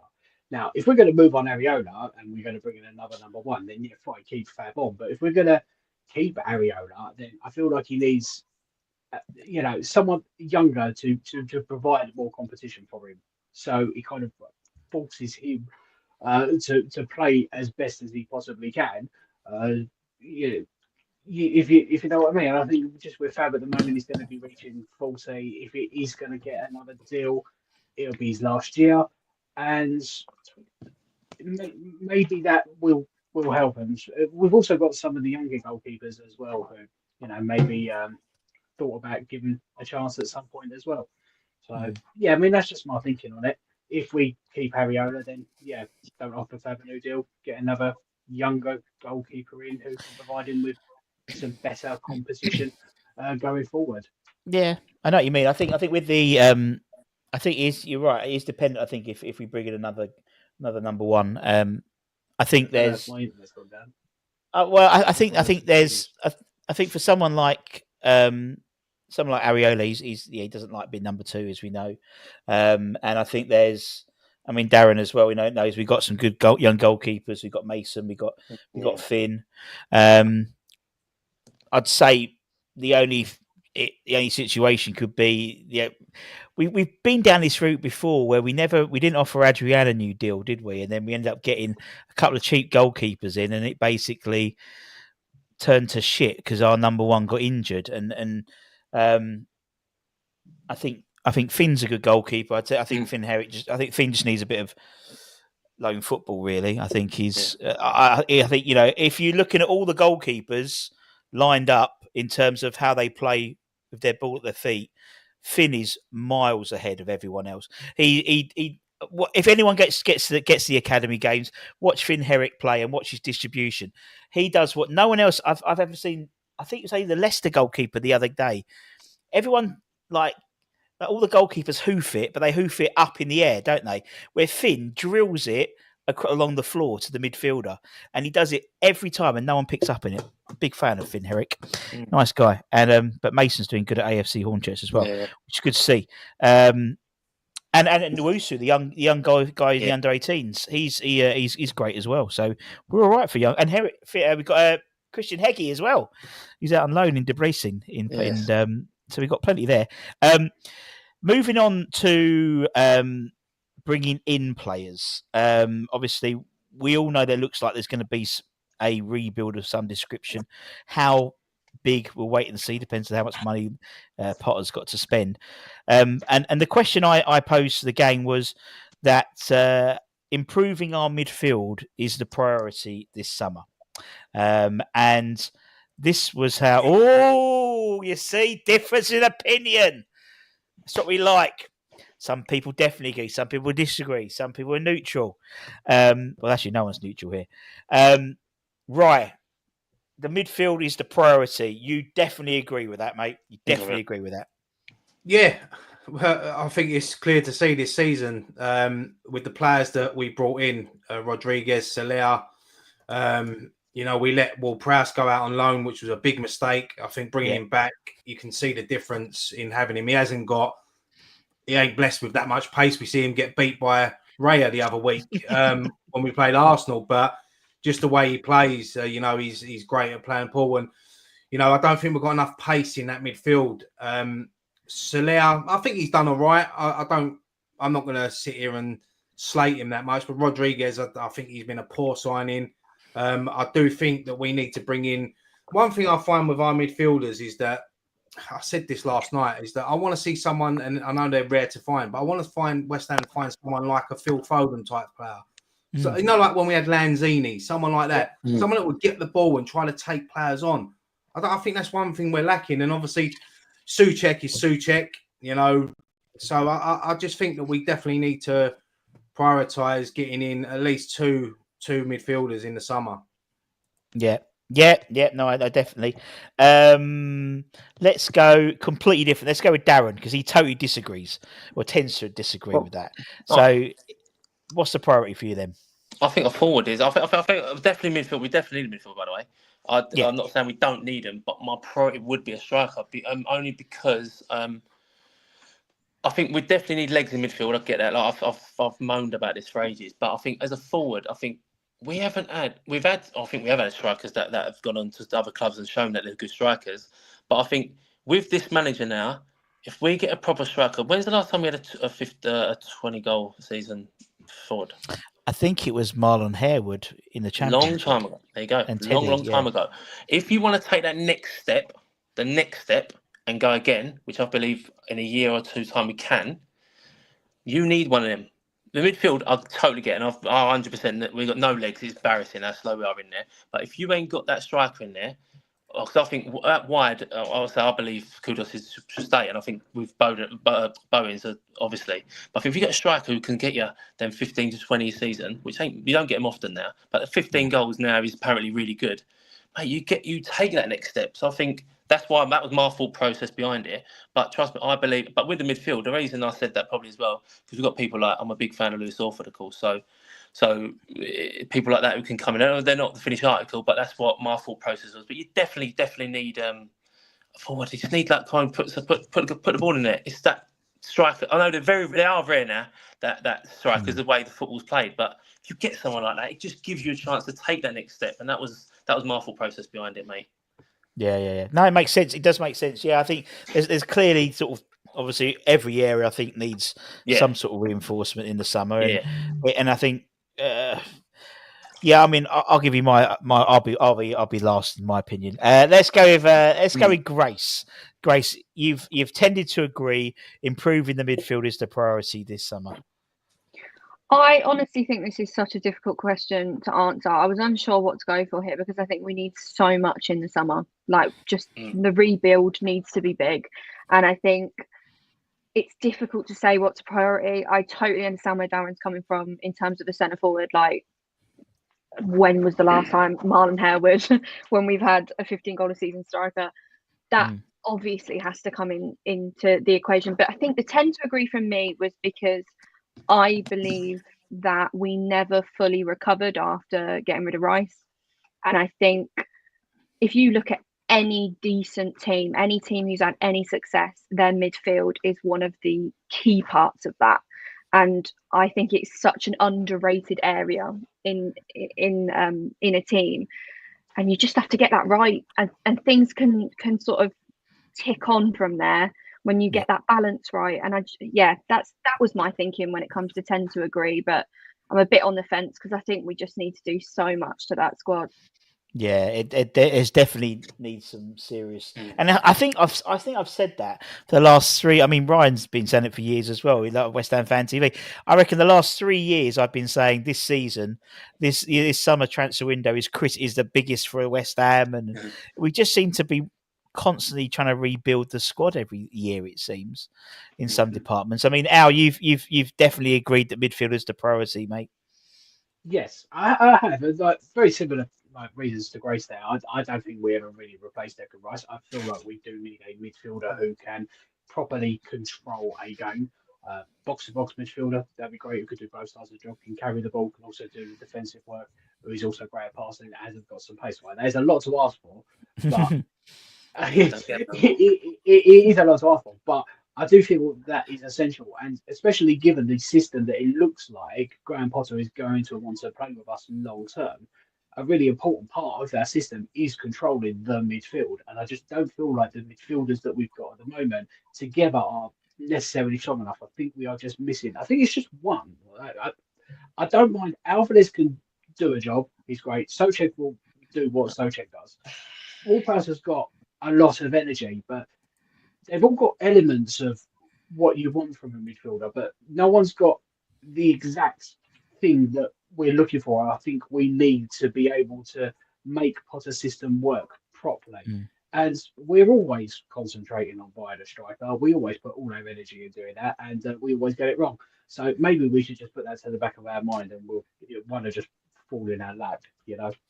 Now, if we're going to move on Areola and we're going to bring in another number 1, then fine, keep Fab on. But if we're going to keep Areola, then I feel like he needs, someone younger to provide more competition for him. So he kind of forces him to play as best as he possibly can. If you know what I mean. And I think just with Fab at the moment, he's going to be reaching 40. If it is going to get another deal, it'll be his last year, and maybe that will help him. We've also got some of the younger goalkeepers as well who, maybe thought about giving a chance at some point as well. So yeah, I mean that's just my thinking on it. If we keep Areola, then don't offer Fab a new deal. Get another younger goalkeeper in who can provide him with some better competition going forward. Yeah, I know what you mean. I think with the I think you're right. It is dependent. I think if we bring in another number 1, I think there's. My internet's gone down. I think there's. I think for someone like Areola, he doesn't like being number 2, as we know, and I think there's. I mean, Darren as well. We knows we've got some good young goalkeepers. We've got Mason. We've got Finn. I'd say the only situation could be we've been down this route before where we didn't offer Adrian a new deal, did we? And then we ended up getting a couple of cheap goalkeepers in, and it basically turned to shit because our number 1 got injured. And I think Finn's a good goalkeeper. I think Finn Herrick I think Finn just needs a bit of loan football, really. I think he's. I think if you're looking at all the goalkeepers lined up in terms of how they play with their ball at their feet, Finn is miles ahead of everyone else. If anyone gets the academy games, watch Finn Herrick play and watch his distribution. He does what no one else I've ever seen. I think it was the Leicester goalkeeper the other day. Everyone like, all the goalkeepers hoof it, but they hoof it up in the air, don't they? Where Finn drills it along the floor to the midfielder, and he does it every time, and no one picks up in it. Big fan of Finn Herrick, nice guy, and but Mason's doing good at AFC Hornchurch as well, which is good to see. And Nwusu, the young guy in the under 18s, he's great as well. So we're all right for young. And Herrick, we've got Christian Heggie as well. He's out on loan in Debrecen. So we've got plenty there. Moving on to bringing in players. Obviously, we all know there looks like there's going to be a rebuild of some description. How big, we'll wait and see. Depends on how much money Potter's got to spend. And the question I posed to the gang was that improving our midfield is the priority this summer. And this was how. Oh, you see, difference in opinion. That's what we like. Some people definitely agree. Some people disagree. Some people are neutral. Well, actually, no one's neutral here. Right. The midfield is the priority. You definitely agree with that, mate. You definitely agree with that. Yeah. Well, I think it's clear to see this season with the players that we brought in, Rodriguez, 𝙃𝘼𝙈𝙈𝙀𝙍. We let Will Prowse go out on loan, which was a big mistake. I think bringing him back, you can see the difference in having him. He ain't blessed with that much pace. We see him get beat by Raya the other week when we played Arsenal, but just the way he plays, he's great at playing ball. And, I don't think we've got enough pace in that midfield. 𝙃𝘼𝙈𝙈𝙀𝙁, I think he's done all right. I'm not going to sit here and slate him that much, but Rodriguez, I think he's been a poor signing. I do think that we need to bring in. One thing I find with our midfielders is that, I said this last night, is that I want to see someone, and I know they're rare to find, but I want to find West Ham find someone like a Phil Foden type player. So, like when we had Lanzini, someone like that, someone that would get the ball and try to take players on. I think that's one thing we're lacking. And obviously, Souček is Souček, So I just think that we definitely need to prioritise getting in at least two midfielders in the summer. Yeah. No, I definitely. Let's go completely different. Let's go with Darren because he totally disagrees or tends to disagree with that. So, what's the priority for you then? I think a forward is. I think definitely midfield. We definitely need a midfield, by the way. I'm not saying we don't need him, but my priority would be a striker. Only because I think we definitely need legs in midfield. I get that. Like I've moaned about this for ages, but I think as a forward, I think we have had strikers that have gone on to other clubs and shown that they're good strikers. But I think with this manager now, if we get a proper striker, when's the last time we had a 20-goal season forward? I think it was Marlon Harewood in the Championship. Long time ago. There you go. Long time ago. If you want to take that next step, and go again, which I believe in a year or two time we can, you need one of them. The midfield, I totally get, and I've 100% we've got no legs. It's embarrassing how slow we are in there. But if you ain't got that striker in there, because I think that wide, I believe Kudus should stay, and I think with Bowens, obviously. But I think if you get a striker who can get you then 15 to 20 a season, which you don't get them often now, but 15 goals now is apparently really good. Mate, you take that next step. So I think that's why that was my thought process behind it. But trust me, I believe. But with the midfield, the reason I said that probably as well, because we've got people like, I'm a big fan of Lewis Orford, of course. So people like that who can come in. They're not the finished article, but that's what my thought process was. But you definitely need a forward. You just need that kind of put the ball in there. It's that striker. I know they are rare now. That strikers the way the football's played. But if you get someone like that, it just gives you a chance to take that next step. And that was my thought process behind it, mate. Yeah. No, it makes sense. It does make sense. Yeah, I think there's clearly sort of, obviously every area I think needs some sort of reinforcement in the summer. And I think, I mean, I'll give you my I'll be last in my opinion. Let's go with Grace. Grace, you've tended to agree improving the midfield is the priority this summer. I honestly think this is such a difficult question to answer. I was unsure what to go for here because I think we need so much in the summer. Like, just the rebuild needs to be big. And I think it's difficult to say what's a priority. I totally understand where Darren's coming from in terms of the centre forward. Like, when was the last time Marlon Harewood, when we've had a 15-goal a season striker? That obviously has to come into the equation. But I think the tend to agree from me was because I believe that we never fully recovered after getting rid of Rice. And I think if you look at any decent team, any team who's had any success, their midfield is one of the key parts of that. And I think it's such an underrated area in a team. And you just have to get that right, and things can sort of tick on from there when you get that balance right. And that was my thinking when it comes to tend to agree, but I'm a bit on the fence because I think we just need to do so much to that squad. Yeah, it definitely needs some serious, and I think I've said that for the last 3. I mean, Ryan's been saying it for years as well. We love West Ham Fan TV. I reckon the last 3 years I've been saying this season, this summer transfer window is the biggest for West Ham, and we just seem to be constantly trying to rebuild the squad every year. It seems in some departments. I mean, Al, you've definitely agreed that midfield is the priority, mate. Yes, I have. Like very similar reasons to Grace there. I don't think we ever really replaced Declan Rice. I feel like we do need a midfielder who can properly control a game. Box to box midfielder, that'd be great. Who could do both sides of the job, can carry the ball, can also do the defensive work. Who is also great at passing, hasn't got some pace. Right, there's a lot to ask for, but it is a lot to ask for. But I do feel that is essential, and especially given the system that it looks like Graham Potter is going to want to play with us long term. A really important part of that system is controlling the midfield, and I just don't feel like the midfielders that we've got at the moment together are necessarily strong enough. I think we are just missing. I think it's just one. I don't mind. Alvarez can do a job. He's great. Souček will do what Souček does. Ward-Prowse has got a lot of energy, but they've all got elements of what you want from a midfielder, but no one's got the exact thing that we're looking for. I think we need to be able to make Potter's system work properly. And we're always concentrating on buying a striker. We always put all our energy in doing that, and we always get it wrong. So maybe we should just put that to the back of our mind, and we'll want to just fall in our lap.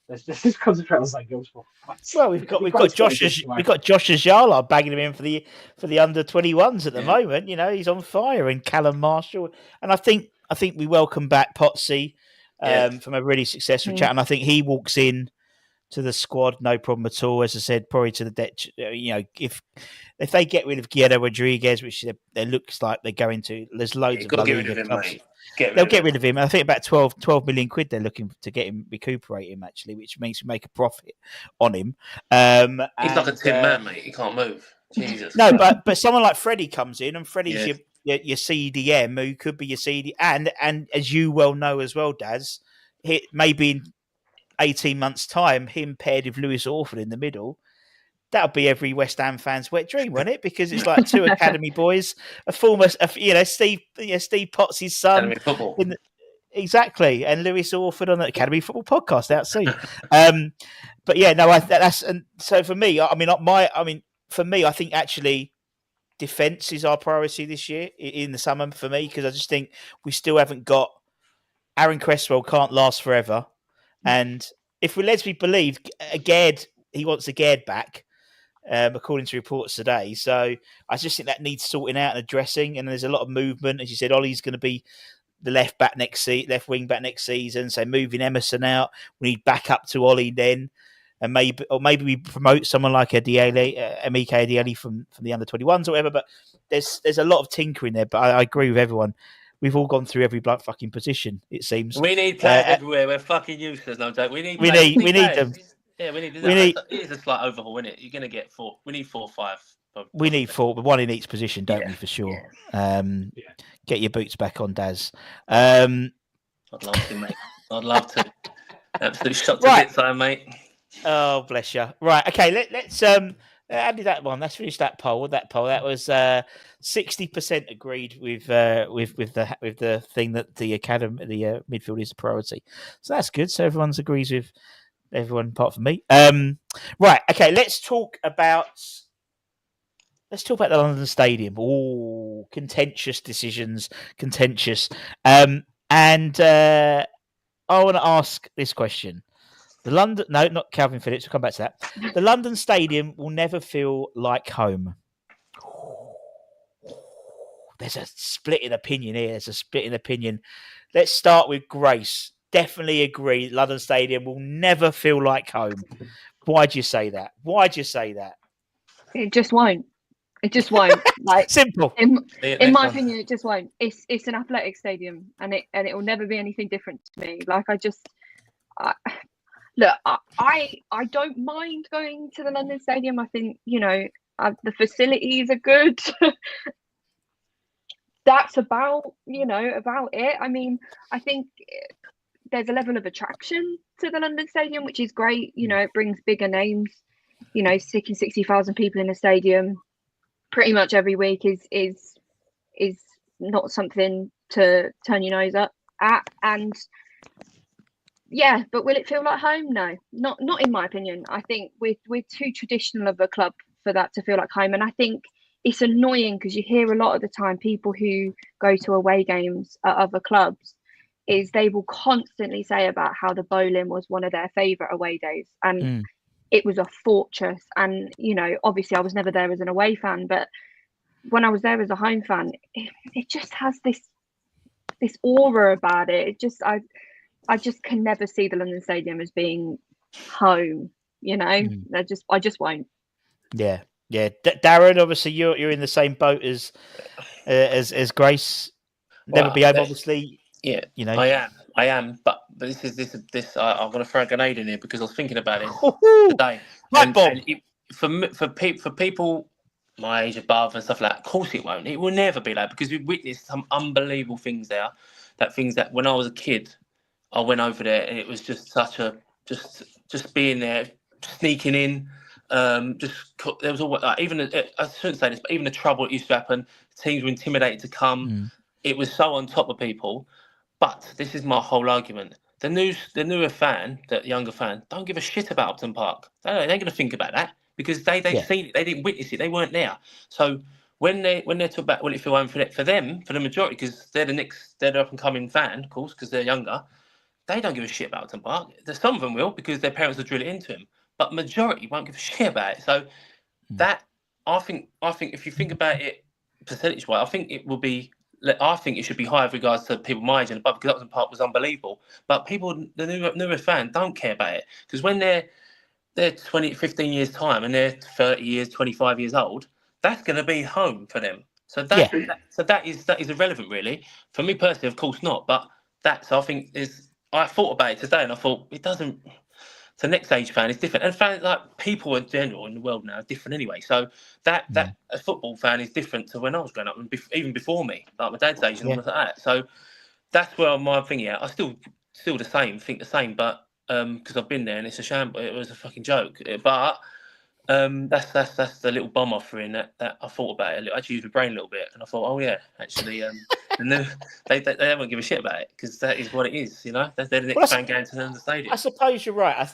Let's just concentrate on something else. Well, we've got Josh Ajala bagging him in for the under 21s at the moment. He's on fire, and Callum Marshall, and I think we welcome back Potsy from a really successful chat, and I think he walks in to the squad no problem at all. As I said, probably to the debt. If they get rid of Guerrero Rodriguez, which it looks like they're going to, there's loads of La Liga clubs. They'll get rid of him. I think about 12 million quid they're looking to get him, recuperate him actually, which means we make a profit on him. He's like a tin man, mate. He can't move. Jesus. No, but someone like Freddie comes in, and Freddie's your CDM, who could be your CD, and as you well know as well, Daz, maybe in 18 months' time, him paired with Lewis Orford in the middle. That'll be every West Ham fan's wet dream, won't it? Because it's like 2 academy boys, a former, Steve Potts' son, exactly, and Lewis Orford on the Academy Football Podcast out soon. But yeah, no, that's, and so for me, for me, I think actually defence is our priority this year in the summer for me, because I just think we still haven't got. Aaron Cresswell can't last forever, and if let's be believed, he wants Aged back. According to reports today. So I just think that needs sorting out and addressing. And there's a lot of movement. As you said, Ollie's going to be the left wing back next season. So moving Emerson out, we need back up to Ollie then. And maybe we promote someone like Emeka Adiele from the under 21s or whatever. But there's a lot of tinkering there. But I agree with everyone. We've all gone through every fucking position, it seems. We need players everywhere. We're fucking useless, no joke. We need them. Yeah, it is a slight overhaul, isn't it? You're going to get 4. We need 4 or 5. We need 4, but 1 in each position, don't we, for sure? Get your boots back on, Daz. I'd love to, mate. I'd love to. Absolute shot to bits, mate. Oh, bless you. Right, okay, let's how did that one? Let's finish that poll. That was 60% agreed with the thing that the midfield is a priority. So that's good. So everyone agrees with everyone apart from me. Right, okay, let's talk about the London Stadium. Oh, contentious decisions, contentious. And I want to ask this question. The London, no, not Calvin Phillips. We'll come back to that. The London Stadium will never feel like home. There's a split in opinion here. There's a split in opinion. Let's start with Grace. Definitely agree. London Stadium will never feel like home. Why do you say that? Why do you say that? It just won't. It just won't. Like Simple. in my opinion, it just won't. It's an athletic stadium, and it will never be anything different to me. Like look, I don't mind going to the London Stadium. I think the facilities are good. That's about it. I mean, I think there's a level of attraction to the London Stadium, which is great. It brings bigger names. Sticking 60,000 people in a stadium pretty much every week is not something to turn your nose up at. And yeah, but will it feel like home? No, not in my opinion. I think we're too traditional of a club for that to feel like home. And I think it's annoying because you hear a lot of the time people who go to away games at other clubs is they will constantly say about how the Bowling was one of their favourite away days, and it was a fortress. And obviously I was never there as an away fan, but when I was there as a home fan, it just has this aura about it. It just I just can never see the London Stadium as being home. I just won't. Yeah. Darren, obviously you're in the same boat as Grace. Never be home, obviously. Yeah, I am. But this. I'm going to throw a grenade in here because I was thinking about it today. For people my age above and stuff like that, of course it won't. It will never be like, because we've witnessed some unbelievable things there. Things that when I was a kid, I went over there and it was just such a just being there, sneaking in. There was always I shouldn't say this, but even the trouble that used to happen, teams were intimidated to come. It was so on top of people. But this is my whole argument: the newer fan, the younger fan, don't give a shit about Upton Park. They ain't going to think about that because they've seen it, they didn't witness it, they weren't there. So when they're talking about will it feel home for them, for the majority, because they're the up and coming fan, of course, because they're younger, they don't give a shit about Upton Park. Some of them will because their parents will drill it into them. But majority won't give a shit about it. So that I think if you think about it percentage-wise, I think it should be higher with regards to people my age and above, because Upton Park was unbelievable. But people, the newer fan, don't care about it, because when they're 20, 15 years time and they're 30 years, 25 years old, that's going to be home for them. So that is irrelevant, really. For me personally, of course not. But I thought about it today and I thought it doesn't. The next age fan is different, and fans, like people in general in the world now, are different anyway. So that a football fan is different to when I was growing up, and even before me, like my dad's age and all of that. So that's where my thing. Yeah, I still think the same, but because I've been there and it's a shambles. It was a fucking joke. But that's the little bomb offering that I thought about it. I actually used my brain a little bit, and I thought, oh yeah, actually, they don't give a shit about it because that is what it is. They're the next fan going to the stadium. I suppose you're right.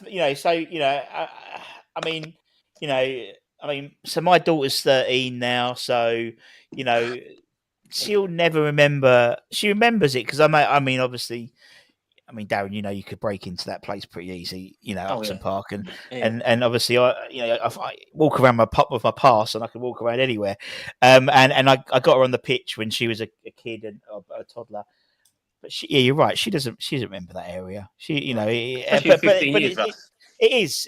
So my daughter's 13 now, so she'll never remember. She remembers it because obviously. Darren, you could break into that place pretty easy, Upton Park, and obviously, I walk around with my pass, and I can walk around anywhere. And I got her on the pitch when she was a kid and a toddler. But you're right. She doesn't remember that area. It is.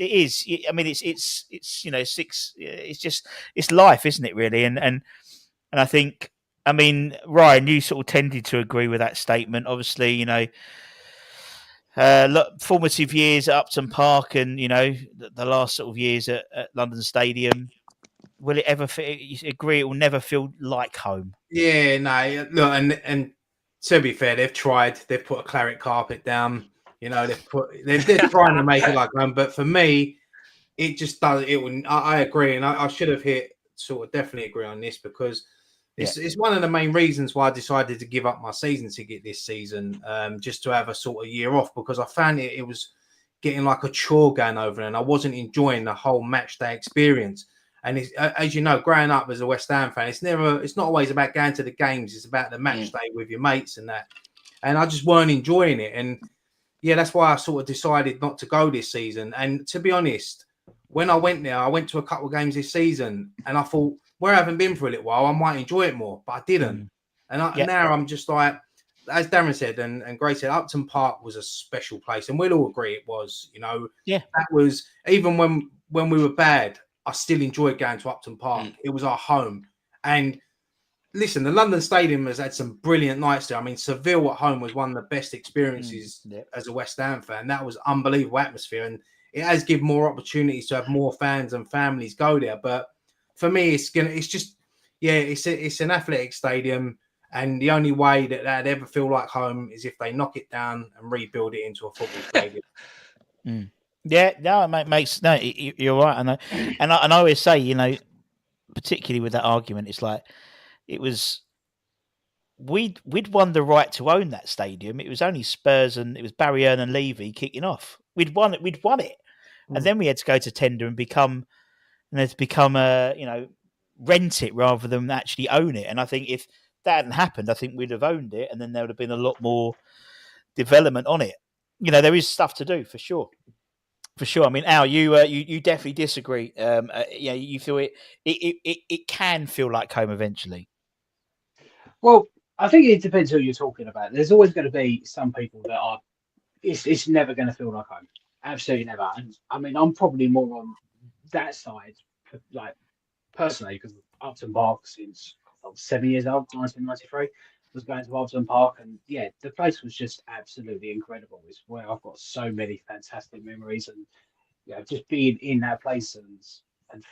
It's life, isn't it? Really, and I think, Ryan, you sort of tended to agree with that statement. Obviously, formative years at Upton Park and the last sort of years at London Stadium, will it ever you agree it will never feel like home? Yeah, no, look, and to be fair, they've put a claret carpet down, they're trying to make it like home, but for me it just does it wouldn't. I agree, and I should have definitely agree on this, because it's one of the main reasons why I decided to give up my season ticket this season, just to have a sort of year off, because I found it was getting like a chore going over there, and I wasn't enjoying the whole match day experience. And as you know, growing up as a West Ham fan, it's not always about going to the games. It's about the match day with your mates and that. And I just weren't enjoying it. And yeah, that's why I sort of decided not to go this season. And to be honest, when I went there, I went to a couple of games this season, and I thought, where I haven't been for a little while, I might enjoy it more, but I didn't. And now I'm just like, as Darren said, and Grace said, Upton Park was a special place, and we'll all agree it was. You know, that was, even when we were bad, I still enjoyed going to Upton Park. It was our home. And listen, the London Stadium has had some brilliant nights there. I mean, Seville at home was one of the best experiences as a West Ham fan. That was unbelievable atmosphere, and it has given more opportunities to have more fans and families go there. But for me, it's an athletic stadium, and the only way that that'd ever feel like home is if they knock it down and rebuild it into a football stadium. Yeah, no, it makes no. You're right, and I always say, you know, particularly with that argument, it's like it was. We'd won the right to own that stadium. It was only Spurs and it was Barry Earn and Levy kicking off. We'd won it. And then we had to go to tender and become rent it rather than actually own it. And I think if that hadn't happened, I think we'd have owned it, and then there would have been a lot more development on it. You know, there is stuff to do for sure. For sure. I mean, Al, you definitely disagree. You feel it can feel like home eventually. Well, I think it depends who you're talking about. There's always going to be some people that are, it's never going to feel like home. Absolutely never. And I mean, I'm probably more on that side, like personally, because Upton Park since I was 7 years old, 1993, was going to Upton Park, and yeah, the place was just absolutely incredible. It's where I've got so many fantastic memories, and just being in that place and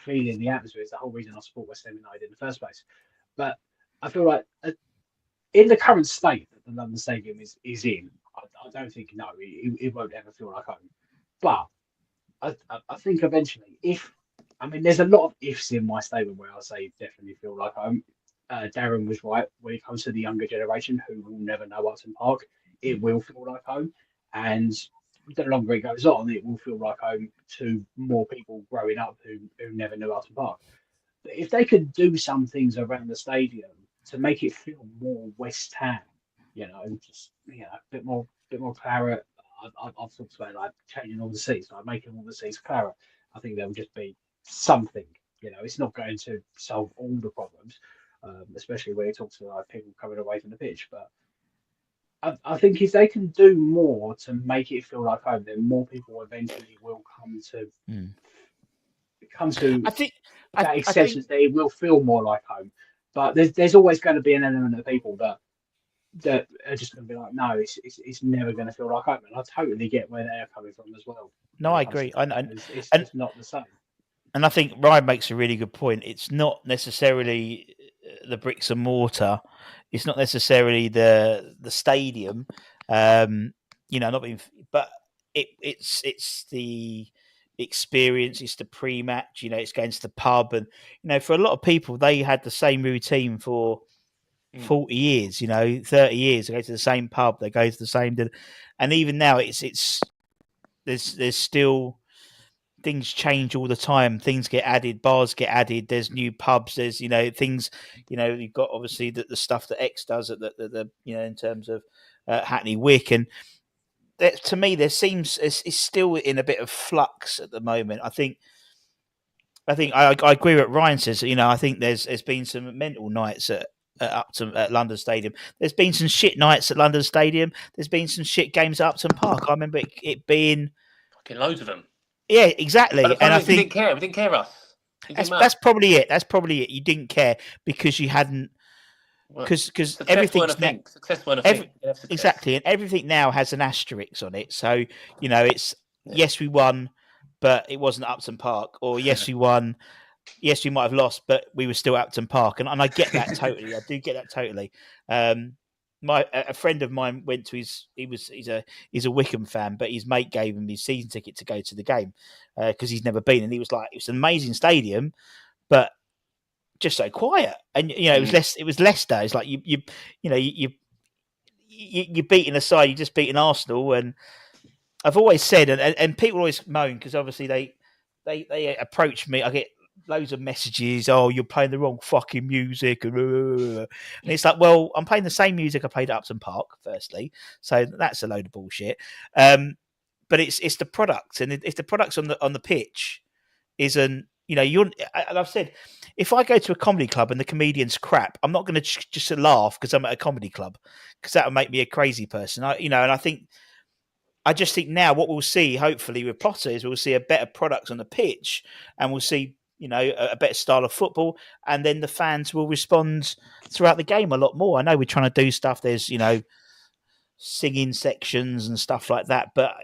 feeling the atmosphere is the whole reason I support West Ham United in the first place. But I feel like in the current state that the London Stadium is in, I don't think, no, it won't ever feel like home. But I think eventually, there's a lot of ifs in my statement where I say definitely feel like home. Darren was right when it comes to the younger generation who will never know Upton Park. It will feel like home, and the longer it goes on, it will feel like home to more people growing up who never knew Upton Park. But if they could do some things around the stadium to make it feel more West Ham, just a bit more claret. I've talked about like changing all the seats, like making all the seats claret. I think there will just be something. It's not going to solve all the problems, especially when it talks to like people coming away from the pitch. But I think if they can do more to make it feel like home, then more people eventually will come to that acceptance that it will feel more like home. But there's always going to be an element of people that are just going to be like, no, it's never going to feel like home. And I totally get where they're coming from as well. No, I agree. It's just not the same. And I think Ryan makes a really good point. It's not necessarily the bricks and mortar. It's not necessarily the stadium. But it's the experience. It's the pre-match. It's going to the pub, and for a lot of people, they had the same routine for 40 years. 30 years. They go to the same pub. They go to the same, and even now, there's still. Things change all the time. Things get added, bars get added. There's new pubs. There's things. You've got obviously the stuff that X does at the in terms of Hackney Wick, and that, to me, there seems it's still in a bit of flux at the moment. I think I agree with what Ryan says. I think there's been some mental nights at London Stadium. There's been some shit nights at London Stadium. There's been some shit games at Upton Park. I remember it being fucking loads of them. Yeah, exactly. And I think we didn't care, Russ. That's probably it. That's probably it. You didn't care because you hadn't, because everything's success weren't a thing. Exactly, and everything now has an asterisk on it. So it's yes, we won, but it wasn't Upton Park, or yes, we won. Yes, we might have lost, but we were still Upton Park, and I get that totally. I do get that totally. A friend of mine went to he's a Wickham fan, but his mate gave him his season ticket to go to the game because he's never been, and he was like, it was an amazing stadium, but just so quiet, and it was Leicester. It's like you beating a side, you just beating Arsenal, and I've always said, and people always moan because obviously they approach me. I get loads of messages. Oh, you're playing the wrong fucking music, and it's like, well, I'm playing the same music I played at Upton Park, firstly, so that's a load of bullshit. But it's the product, and if the product's on the pitch isn't, and I've said, if I go to a comedy club and the comedian's crap, I'm not going to just laugh because I'm at a comedy club, because that would make me a crazy person. I just think now what we'll see, hopefully, with Potter is we'll see a better product on the pitch, and we'll see, a better style of football, and then the fans will respond throughout the game a lot more. I know we're trying to do stuff. There's, singing sections and stuff like that, but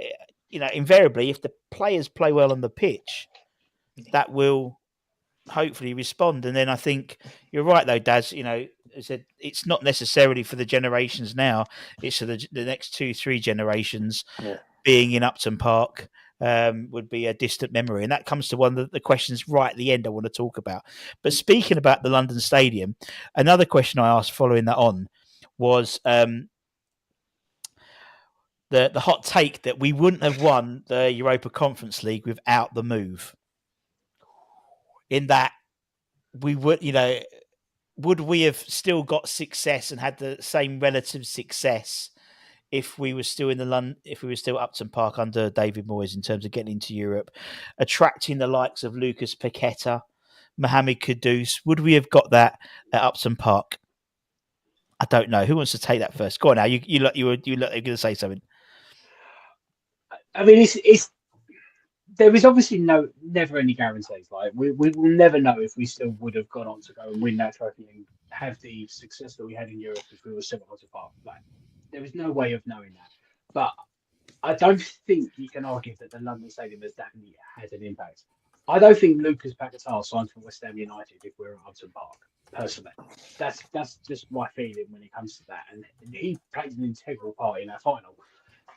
invariably, if the players play well on the pitch, that will hopefully respond. And then I think you're right, though, Daz. I said it's not necessarily for the generations now; it's for the next 2-3 generations. Yeah. Being in Upton Park would be a distant memory, and that comes to one of the questions right at the end I want to talk about. But speaking about the London Stadium, another question I asked following that on was the hot take that we wouldn't have won the Europa Conference League without the move. In that we would, would we have still got success and had the same relative success if we were still if we were still Upton Park under David Moyes in terms of getting into Europe, attracting the likes of Lucas Paqueta, Mohamed Kudus? Would we have got that at Upton Park? I don't know. Who wants to take that first? Go on now. You were going to say something. I mean, there is obviously never any guarantees. Like we will never know if we still would have gone on to go and win that trophy and have the success that we had in Europe if we were still at Upton Park. Like there is no way of knowing that. But I don't think you can argue that the London Stadium has definitely had an impact. I don't think Lucas Paqueta signed for West Ham United if we're at Upton Park. Personally, that's just my feeling when it comes to that. And he played an integral part in our final.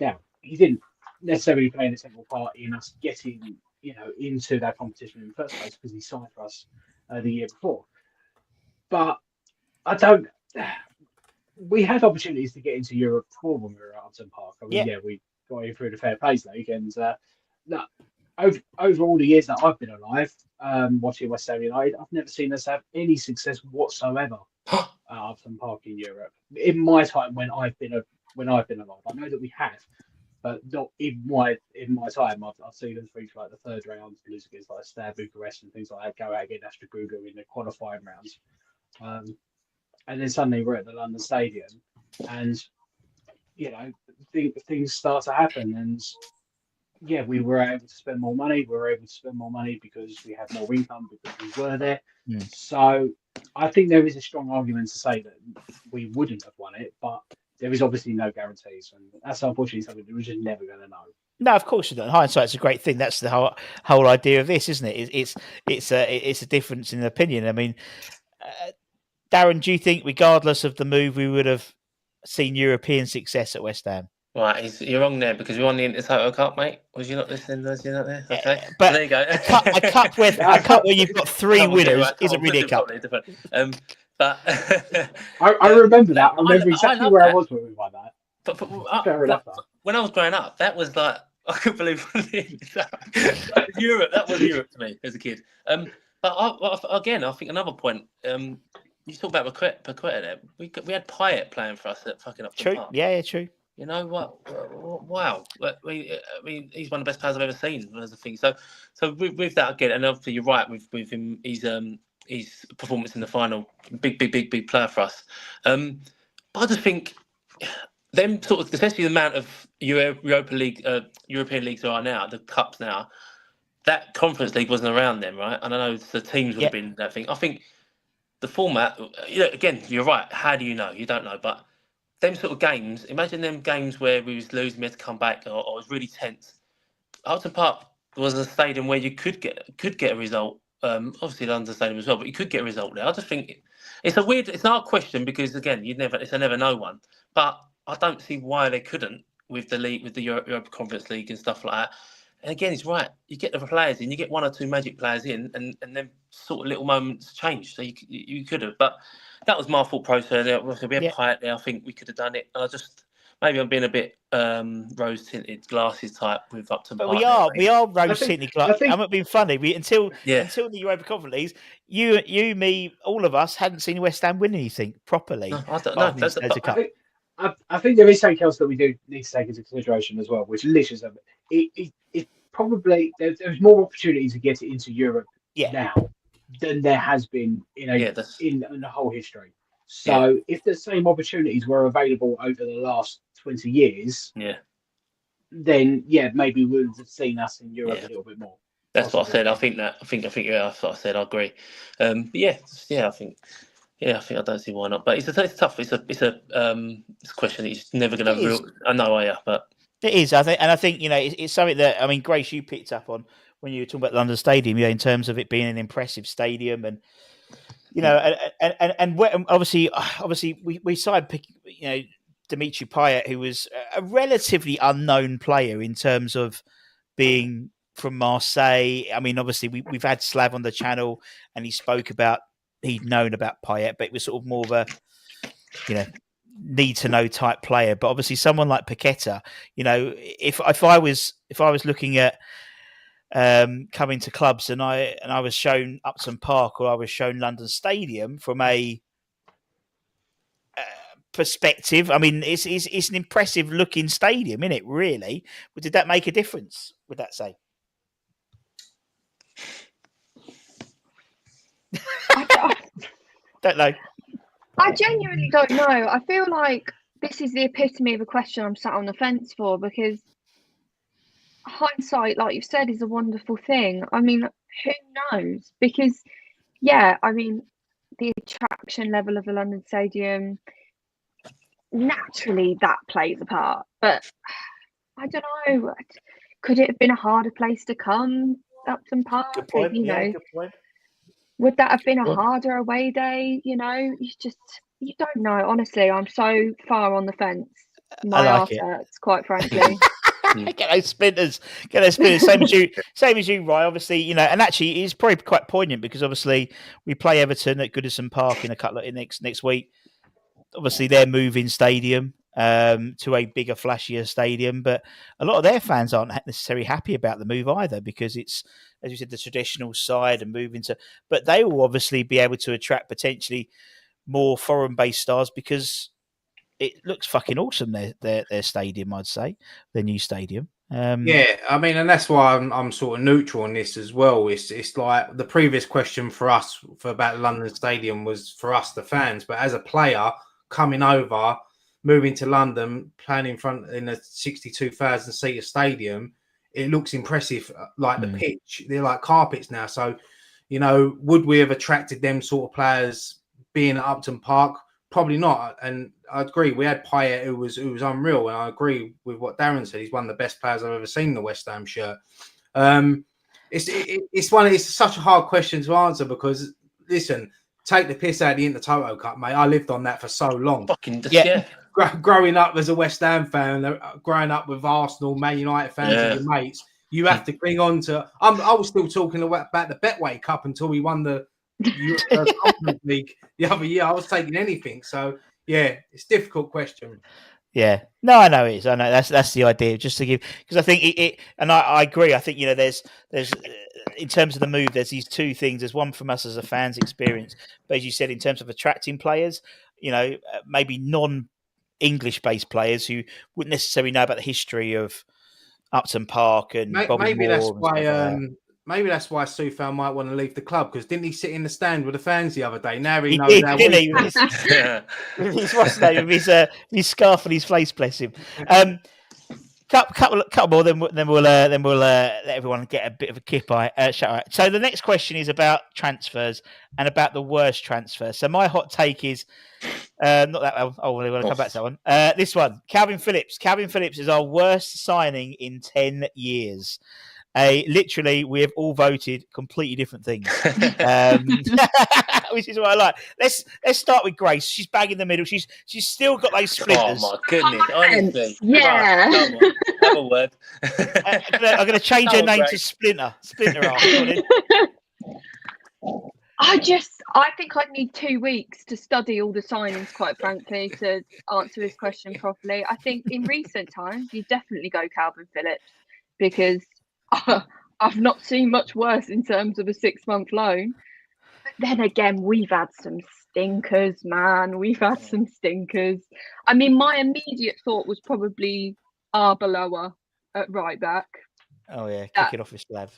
Now he didn't necessarily play an integral part in us getting, into that competition in the first place because he signed for us the year before. But we had opportunities to get into Europe before when we were at Upton Park. I mean, we got in through the Fair Plays League, and over all the years that I've been alive, watching West Ham United, I've never seen us have any success whatsoever at Upton Park in Europe. In my time when I've been alive, I know that we have. But not in my time. I've seen them through like the third round, lose against like Steaua Bucharest and things like that, go out against Astra Gugu in the qualifying rounds. And then suddenly we're at the London Stadium and, things start to happen. And we were able to spend more money. We were able to spend more money because we had more income because we were there. Yeah. So I think there is a strong argument to say that we wouldn't have won it, but there is obviously no guarantees, and that's unfortunately something that we're just never going to know. No, of course you don't. Hindsight's a great thing. That's the whole idea of this, isn't it? It's a difference in opinion. I mean, Darren, do you think, regardless of the move, we would have seen European success at West Ham? Right, you're wrong there because we won the Intertoto Cup, mate. Was you not listening? Was you not there? Okay, but there you go. a cup where you've got three winners isn't really a cup. But I remember that. I remember exactly where I was when we won that. But when I was growing up, that was like I couldn't believe Europe. That was Europe to me as a kid. But again, I think another point. You talk about Paqueta there. We had Payet playing for us at fucking Upton Park. Yeah, true. You know what? Wow. I mean, he's one of the best players I've ever seen. As a thing. So with that again, and obviously you're right with him. His performance in the final, big player for us. But I just think them sort of, especially the amount of European leagues there are now, the cups now, that Conference League wasn't around then, right? And I know the teams would have been that thing. I think the format, again, you're right. How do you know? You don't know. But them sort of games, imagine them games where we was losing, we had to come back, or it was really tense. Upton Park was a stadium where you could get a result. Obviously London Stadium as well, but you could get a result there. I just think it's not a question because again, it's a never know one. But I don't see why they couldn't with the league, with the Europa Conference League and stuff like that. And again, he's right. You get the players in, you get one or two magic players in, and then sort of little moments change. So you could have, but that was my thought process. We had Payet there. I think we could have done it. And maybe I'm being a bit rose tinted glasses type with Upton But Park. we are rose tinted glasses. I'm not being funny. Until the Europa Conference Leagues, you, me, all of us hadn't seen West Ham win anything properly. No, I don't know. I think there is something else that we do need to take into consideration as well, which Lish of it probably there's more opportunity to get it into Europe now than there has been in the whole history. So if the same opportunities were available over the last 20 years, then maybe we would have seen us in Europe a little bit more. That's what I said. I think that's what I said. I agree. But I think I don't see why not. But it's tough. It's a question that you're never going to. I know, but it is. I think it's something that Grace, you picked up on when you were talking about London Stadium, in terms of it being an impressive stadium, and and obviously we signed 𝙃𝘼𝙈𝙈𝙀𝙎, who was a relatively unknown player in terms of being from Marseille. Obviously we've had Slav on the channel, and he spoke about he'd known about Payet, but it was sort of more of a need to know type player. But obviously someone like Paqueta, if I was looking at coming to clubs and I was shown Upton Park or I was shown London Stadium from a perspective, it's an impressive looking stadium, isn't it, really? But did that make a difference, would that say? I don't know. I genuinely don't know. I feel like this is the epitome of a question I'm sat on the fence for, because hindsight, like you've said, is a wonderful thing. Who knows? Because the attraction level of the London Stadium, naturally that plays a part, but I don't know, could it have been a harder place to come, Upton Park? Good point. Good point. Would that have been a harder away day? You don't know. Honestly, I'm so far on the fence. My arse hurts, quite frankly. Get those splinters. Same as you, Rye. Obviously, and actually, it's probably quite poignant because obviously we play Everton at Goodison Park next week. Obviously, they're moving stadium to a bigger, flashier stadium, but a lot of their fans aren't necessarily happy about the move either, because it's, as you said, the traditional side and moving to. But they will obviously be able to attract potentially more foreign-based stars because it looks fucking awesome. Their stadium, I'd say, their new stadium. And that's why I'm sort of neutral on this as well. It's like the previous question for us about London Stadium was for us, the fans, but as a player coming over, moving to London, playing in a 62,000 seater stadium, it looks impressive. Like the pitch, they're like carpets now. So, would we have attracted them sort of players being at Upton Park? Probably not. And I agree. We had Payet, who was unreal, and I agree with what Darren said. He's one of the best players I've ever seen in the West Ham shirt. It's such a hard question to answer because, listen, take the piss out of the Intertoto Cup, mate. I lived on that for so long. Growing up as a West Ham fan, growing up with Arsenal, Man United fans and your mates, you have to cling on to. I was still talking about the Betway Cup until we won the Conference League the other year. I was taking anything. So it's a difficult question. Yeah, no, I know it is. I know that's the idea, just to give, because I think it, and I agree. I think there's in terms of the move, there's these two things. There's one from us as a fans experience, but as you said, in terms of attracting players, maybe non-English based players who wouldn't necessarily know about the history of Upton Park and Bobby Moore. Maybe that's why Soufal might want to leave the club, because didn't he sit in the stand with the fans the other day? Now he knows did, how didn't he? With his scarf and his face, bless him. Couple more, then we'll let everyone get a bit of a shout out. So the next question is about transfers and about the worst transfer. So my hot take is not that one. Oh, we're going to come back to that one. This one, Calvin Phillips. Calvin Phillips is our worst signing in 10 years. Literally, we have all voted completely different things, which is what I like. Let's start with Grace. She's bang in the middle. She's still got those splinters. Oh my goodness! Honestly, yeah. Come on, have a word. I'm going to change her name to Splinter. Splinter. I think I'd need 2 weeks to study all the signings, quite frankly, to answer this question properly. I think in recent times, you definitely go Calvin Phillips because I've not seen much worse in terms of a 6-month loan. But then again, we've had some stinkers, man. We've had some stinkers. I mean, my immediate thought was probably 𝙃𝘼𝙈𝙈𝙀𝙍 at right back. Oh yeah, kicking off his slab.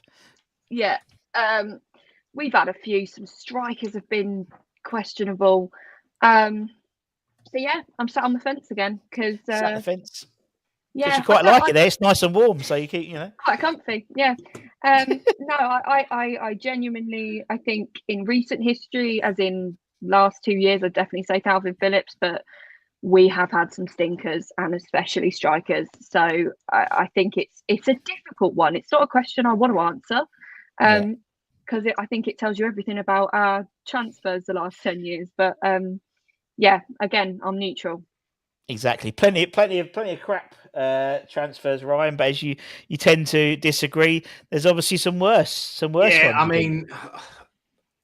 Yeah. We've had a few. Some strikers have been questionable. So yeah, I'm sat on the fence again because Sat on the fence. yeah, You quite like it there. It's nice and warm, so you keep, quite comfy. Yeah. No, I genuinely, I think in recent history, as in last 2 years, I'd definitely say Calvin Phillips, but we have had some stinkers and especially strikers. So I think it's a difficult one. It's not a question I want to answer. Because I think it tells you everything about our transfers the last 10 years. But yeah, again, I'm neutral. Exactly. Plenty of crap transfers, Ryan. But as you tend to disagree, there's obviously some worse ones. I mean,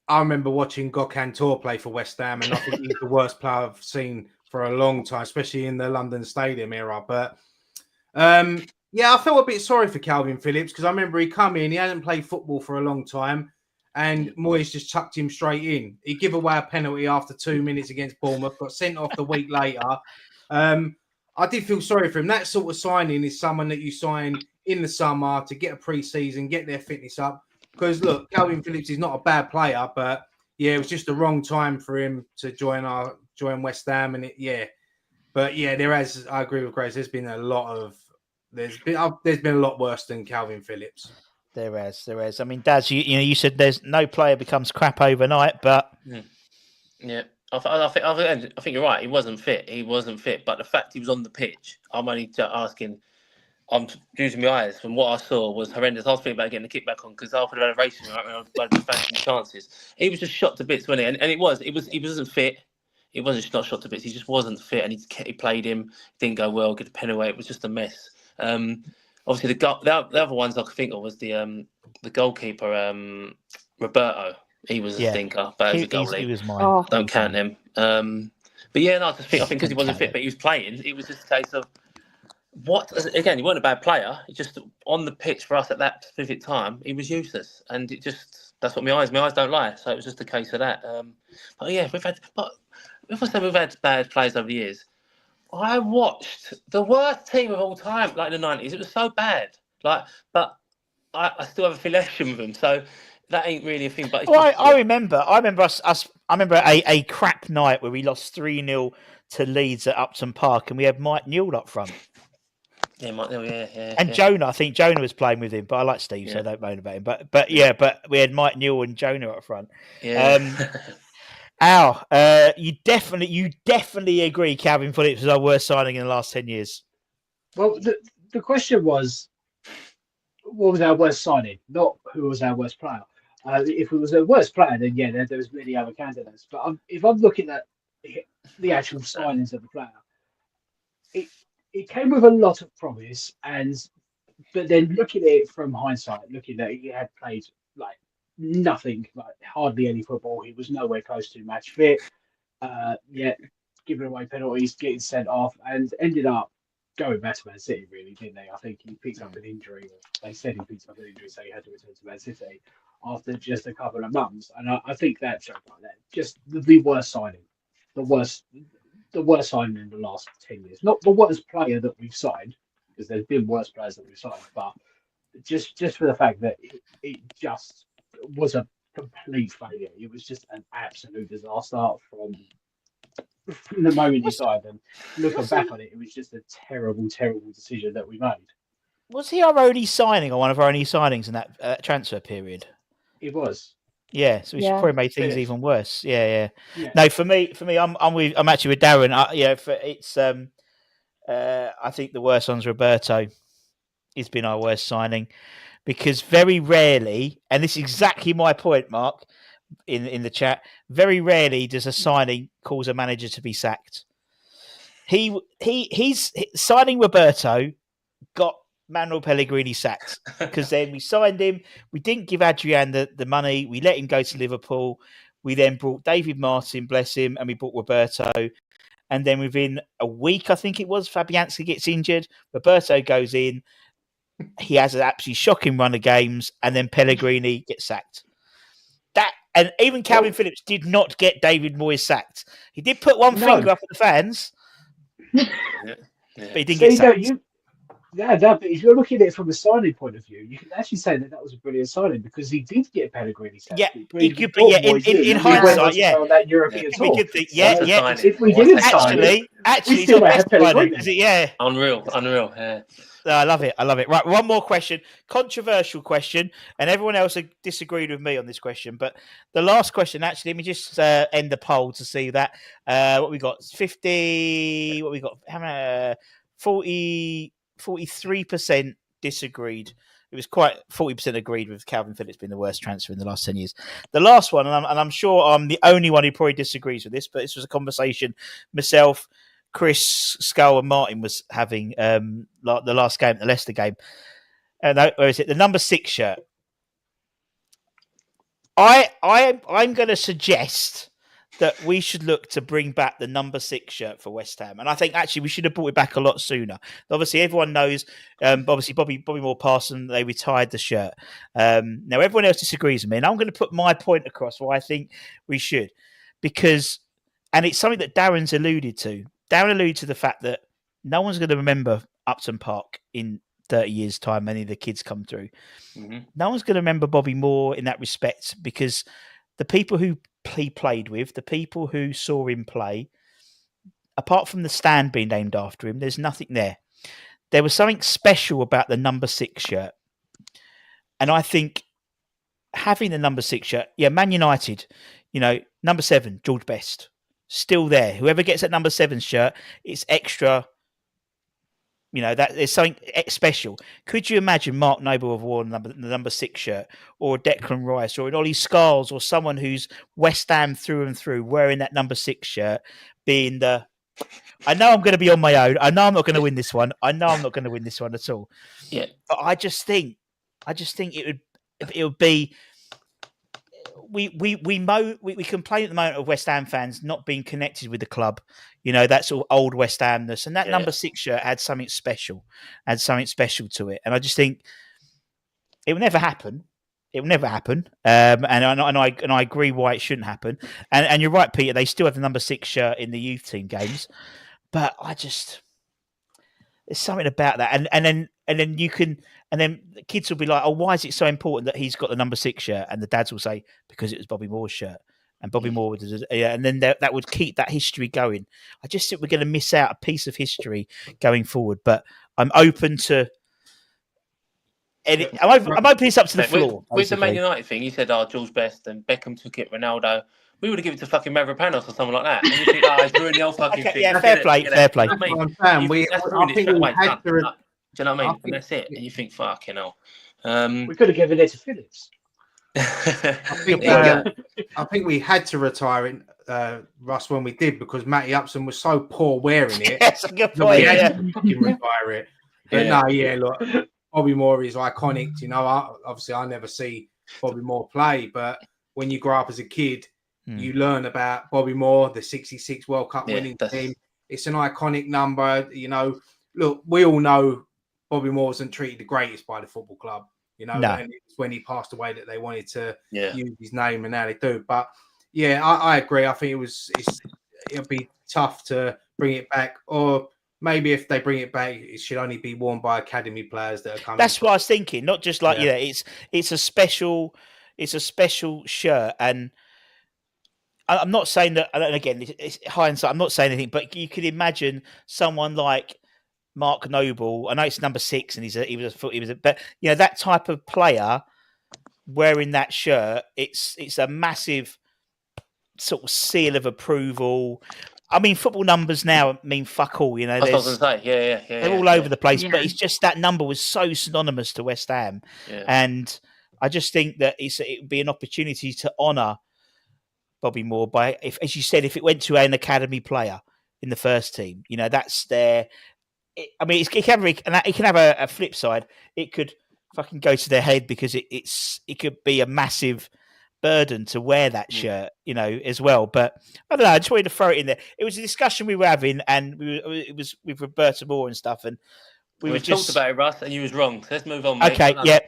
I remember watching 𝙃𝘼𝙈𝙈𝙀𝙎 play for West Ham, and I think he's the worst player I've seen for a long time, especially in the London Stadium era. But I felt a bit sorry for Calvin Phillips because I remember he come in, he hadn't played football for a long time, and Moyes just chucked him straight in. He gave away a penalty after 2 minutes against Bournemouth, got sent off the week later. I did feel sorry for him. That sort of signing is someone that you sign in the summer to get a pre-season, get their fitness up. Because look, Calvin Phillips is not a bad player, but it was just the wrong time for him to join West Ham, and I agree with Grace. There's been a lot worse than Calvin Phillips. There is. I mean, Daz, you said there's no player becomes crap overnight, but yeah, I think you're right. He wasn't fit, but the fact he was on the pitch, I'm only asking. I'm using my eyes. From what I saw was horrendous. I was thinking about getting the kickback on because I would have had a race with him. I was fancying chances. He was just shot to bits, wasn't he? And he wasn't fit. He wasn't not shot to bits. He just wasn't fit, and he played him. Didn't go well. Get the pen away. It was just a mess. Obviously, the other ones I could think of was the goalkeeper, Roberto. He was a stinker, but as a goalie, he was mine. Don't count him. But yeah, no, I think because he wasn't fit, but he was playing. It was just a case of again, he wasn't a bad player. He just on the pitch for us at that specific time, he was useless, and that's what my eyes don't lie. So it was just a case of that. But yeah, if I say we've had bad players over the years, I watched the worst team of all time, like in the 90s. It was so bad. But I still have affiliation with them, so that ain't really a thing. But I remember a crap night where we lost 3-0 to Leeds at Upton Park, and we had Mike Newell up front. Yeah, Mike Newell, yeah. And Jonah, I think Jonah was playing with him, but I like Steve, so I don't moan about him. But we had Mike Newell and Jonah up front. Yeah. Al, you definitely agree Calvin Phillips was our worst signing in the last 10 years. Well, the question was, what was our worst signing, not who was our worst player. If it was a worst player, then there was many other candidates. But if I'm looking at the actual signings of the player, it came with a lot of promise, but then looking at it from hindsight, looking at he had played like nothing, like hardly any football. He was nowhere close to match fit. Giving away penalties, getting sent off, and ended up going back to Man City, really, didn't they? I think he picked up an injury. They said he picked up an injury, so he had to return to Man City after just a couple of months. And I think that's just the worst signing, the worst signing in the last 10 years. Not the worst player that we've signed, because there's been worse players that we've signed, but just for the fact that it just was a complete failure. It was just an absolute disaster from the moment he signed, and looking back on it, it was just a terrible, terrible decision that we made. Was he our only signing, or one of our only signings in that transfer period? It was. Yeah, so we probably made things even worse. Yeah. No, for me, I'm actually with Darren. I think the worst one's Roberto. He's been our worst signing because very rarely, and this is exactly my point, Mark, in the chat, very rarely does a signing cause a manager to be sacked. He's signing Roberto got Manuel Pellegrini sacked because then we signed him. We didn't give Adrian the money. We let him go to Liverpool. We then brought David Martin, bless him, and we brought Roberto. And then within a week, I think it was, Fabianski gets injured. Roberto goes in. He has an absolutely shocking run of games, and then Pellegrini gets sacked. And even Calvin Phillips did not get David Moyes sacked. He did put one finger up at the fans, but he didn't get sacked. But if you're looking at it from a signing point of view, you can actually say that was a brilliant signing because he did get Pellegrini sacked. Yeah, he could be. Yeah, in hindsight, that European tour. If we didn't sign it, actually, we still have Pellegrini. Yeah, unreal. Yeah. I love it. Right, one more question, controversial question, and everyone else disagreed with me on this question. But the last question, actually, let me just end the poll to see that what we got. 50. What we got? How many? 43% disagreed. It was quite 40% agreed with Calvin Phillips being the worst transfer in the last 10 years. The last one, and I'm sure I'm the only one who probably disagrees with this, but this was a conversation myself, Chris, Skull, and Martin was having the last game, the Leicester game. Where is it? The number 6 shirt. I'm going to suggest that we should look to bring back the number 6 shirt for West Ham. And I think actually we should have brought it back a lot sooner. Obviously, everyone knows, obviously Bobby Moore passed and they retired the shirt. Now, everyone else disagrees with me. And I'm going to put my point across why I think we should. And it's something that Darren's alluded to. Darren alluded to the fact that no one's going to remember Upton Park in 30 years' time, many of the kids come through. Mm-hmm. No one's going to remember Bobby Moore in that respect because the people who he played with, the people who saw him play, apart from the stand being named after him, there's nothing there. There was something special about the number 6 shirt. And I think having the number 6 shirt, Man United, number 7, George Best, still there. Whoever gets that number 7 shirt, it's extra. That there's something special. Could you imagine Mark Noble have worn the number 6 shirt, or Declan Rice, or an Ollie Scholes, or someone who's West Ham through and through wearing that number 6 shirt, being I know I'm going to be on my own. I know I'm not going to win this one. I know I'm not going to win this one at all. Yeah. But I just think it would be. We complain at the moment of West Ham fans not being connected with the club. That's all old West Hamness, and that number 6 shirt had something special to it. And I just think it will never happen. It will never happen. And I agree why it shouldn't happen. And you're right, Peter. They still have the number 6 shirt in the youth team games, but there's something about that. And then the kids will be like, oh, why is it so important that he's got the number 6 shirt? And the dads will say, because it was Bobby Moore's shirt. And Bobby Moore, and then that would keep that history going. I just think we're going to miss out a piece of history going forward. But I'm open to. I'm opening this up to the floor. With the Man United thing, you said, George Best and Beckham took it, Ronaldo. We would have given it to fucking Mavropanos or someone like that. And you think, it's ruined the whole fucking thing. Yeah, fair play. That's ruined it straight away. Do you know what I mean? And that's it. And you think, fucking hell. We could have given it to Phillips. I think we had to retire it, Russ, when we did, because Matty Upson was so poor wearing it. That's a good point. We had to fucking retire it. But look, Bobby Moore is iconic. Obviously I never see Bobby Moore play, but when you grow up as a kid, you learn about Bobby Moore, the 66 World Cup winning team. It's an iconic number. Look, we all know Bobby Moore wasn't treated the greatest by the football club. And it's when he passed away that they wanted to use his name, and now they do. But I agree. I think it'll be tough to bring it back, or maybe if they bring it back, it should only be worn by academy players that are coming. That's what I was thinking. Not just like it's a special shirt, and I'm not saying that. And again, it's hindsight. I'm not saying anything, but you could imagine someone like Mark Noble. I know it's number 6, and but that type of player wearing that shirt, it's a massive sort of seal of approval. I mean, football numbers now mean fuck all. That's what I was going to say. They're all over the place, but it's just that number was so synonymous to West Ham, and I just think that it would be an opportunity to honour Bobby Moore by, as you said, if it went to an academy player in the first team, that's their. It can have a flip side. It could fucking go to their head because it could be a massive burden to wear that shirt, as well. But I don't know. I just wanted to throw it in there. It was a discussion we were having, and it was with Roberta Moore and stuff, and we talked about it, Russ, and you was wrong. So let's move on, mate. Okay, yeah.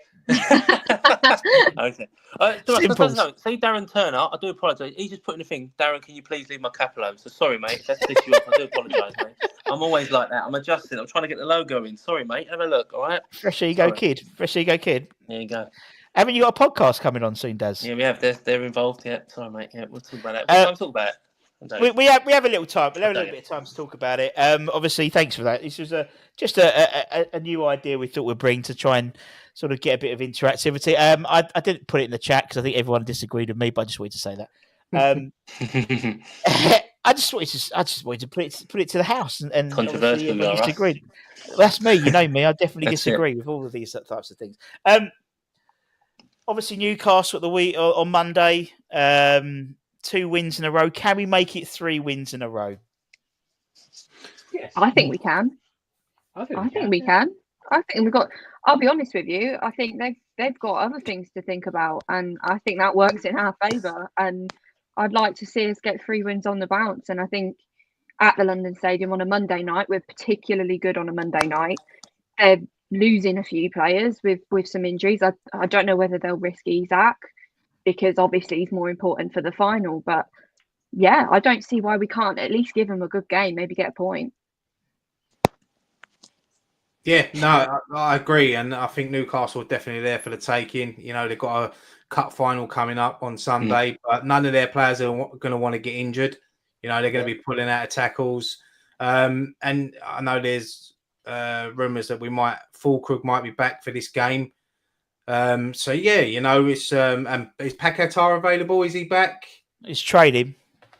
Okay. See Darren Turner, I do apologise. He's just putting the thing, Darren, can you please leave my cap alone? So sorry, mate. That's pissed you off. I do apologise, mate. I'm always like that. I'm adjusting. I'm trying to get the logo in. Sorry, mate. Have a look, all right? Fresh Ego Kid. Fresh Ego Kid. There you go. Haven't you got a podcast coming on soon, Daz? Yeah, we have. They're involved. Yeah. Sorry, mate. Yeah, we'll talk about it. We'll talk about it. We have a little time. We'll have a little bit of time to talk about it. Obviously, thanks for that. This was just a new idea we thought we'd bring to try and sort of get a bit of interactivity. I didn't put it in the chat because I think everyone disagreed with me, but I just wanted to say that. I just wanted to put it to the house and controversial. Disagreed. Well, that's me. You know me. I definitely disagree with all of these types of things. Obviously, Newcastle at the week on Monday. 2 wins in a row. Can we make it 3 wins in a row? Yes. I think we can. I think we can. I think we've got. I'll be honest with you. I think they've got other things to think about, and I think that works in our favour. And I'd like to see us get 3 wins on the bounce. And I think at the London Stadium on a Monday night, we're particularly good on a Monday night. They're losing a few players with some injuries. I don't know whether they'll risk 𝙃𝘼𝙈𝙈 because obviously he's more important for the final. But yeah, I don't see why we can't at least give them a good game, maybe get a point. Yeah, no, I agree, and I think Newcastle are definitely there for the taking. They've got a cup final coming up on Sunday, but none of their players are going to want to get injured. They're going to be pulling out of tackles, and I know there's rumours that Fulkrug might be back for this game. So yeah, it's and is Paquetá available? Is he back? He's trading.